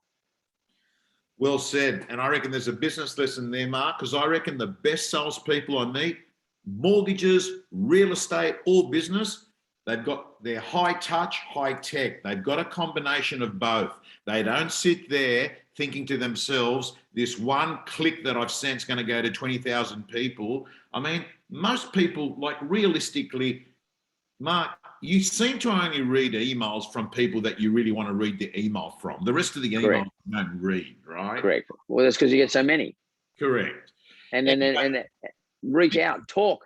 Well said. And I reckon there's a business lesson there, Mark, because I reckon the best salespeople I meet, mortgages, real estate, or business, they're high touch, high tech. They've got a combination of both. They don't sit there thinking to themselves, this one click that I've sent is going to go to 20,000 people. I mean, most people, like realistically, Mark, you seem to only read emails from people that you really want to read the email from. The rest of the emails you don't read, right? Correct. Well, that's because you get so many. Correct. And then reach out, talk.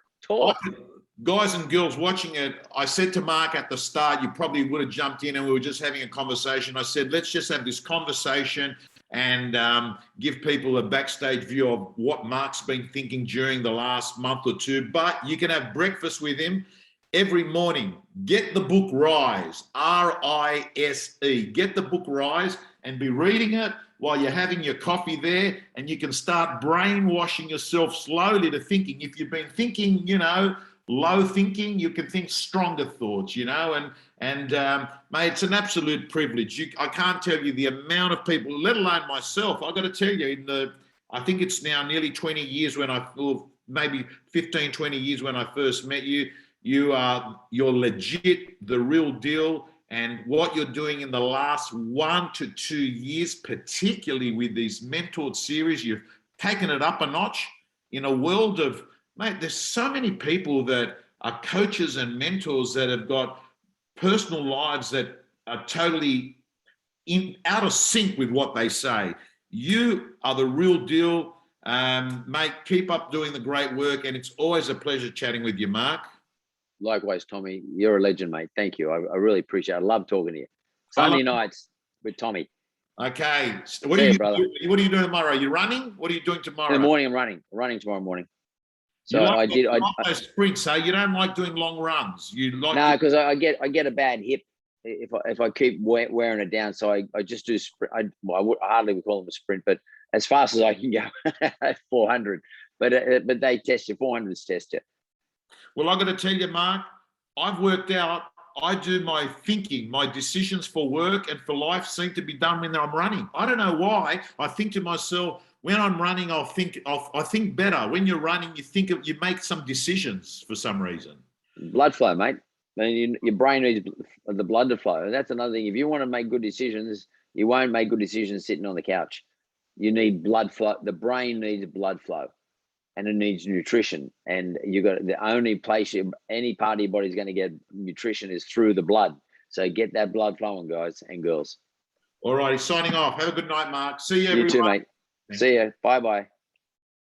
Guys and girls watching it, I said to Mark at the start, you probably would have jumped in and we were just having a conversation. I said, let's just have this conversation and give people a backstage view of what Mark's been thinking during the last month or two. But you can have breakfast with him every morning. Get the book Rise, R-I-S-E. Get the book Rise and be reading it while you're having your coffee there, and you can start brainwashing yourself slowly to thinking. If you've been thinking, low thinking, you can think stronger thoughts, and mate, it's an absolute privilege. I can't tell you the amount of people, let alone myself. I've got to tell you, I think it's now nearly 20 years maybe 15, 20 years when I first met you. You're legit, the real deal. And what you're doing in the last 1 to 2 years, particularly with these mentored series, you've taken it up a notch in a world of, mate, there's so many people that are coaches and mentors that have got personal lives that are totally out of sync with what they say. You are the real deal. Mate, keep up doing the great work. And it's always a pleasure chatting with you, Mark. Likewise, Tommy, you're a legend, mate. Thank you. I really appreciate it. I love talking to you. Sunday nights with Tommy. Okay. What are you doing tomorrow? Are you running? What are you doing tomorrow? In the morning, I'm running. I'm running tomorrow morning. So you like those sprints, eh? You don't like doing long runs. No, because I get a bad hip if I keep wearing it down. So I just do sprint. I hardly would call them a sprint, but as fast as I can go, 400. But they test you. 400s test you. Well, I've got to tell you, Mark, I've worked out I do my thinking, my decisions for work and for life seem to be done when I'm running. I don't know why. I think to myself, when I'm running, I think better. When you're running, you make some decisions for some reason. Blood flow, mate. I mean, your brain needs the blood to flow. That's another thing. If you want to make good decisions, you won't make good decisions sitting on the couch. You need blood flow. The brain needs blood flow, and it needs nutrition. And you got the only place any part of your body is going to get nutrition is through the blood. So get that blood flowing, guys and girls. All righty, signing off. Have a good night, Mark. See you, everyone. You too, mate. See ya. Bye-bye.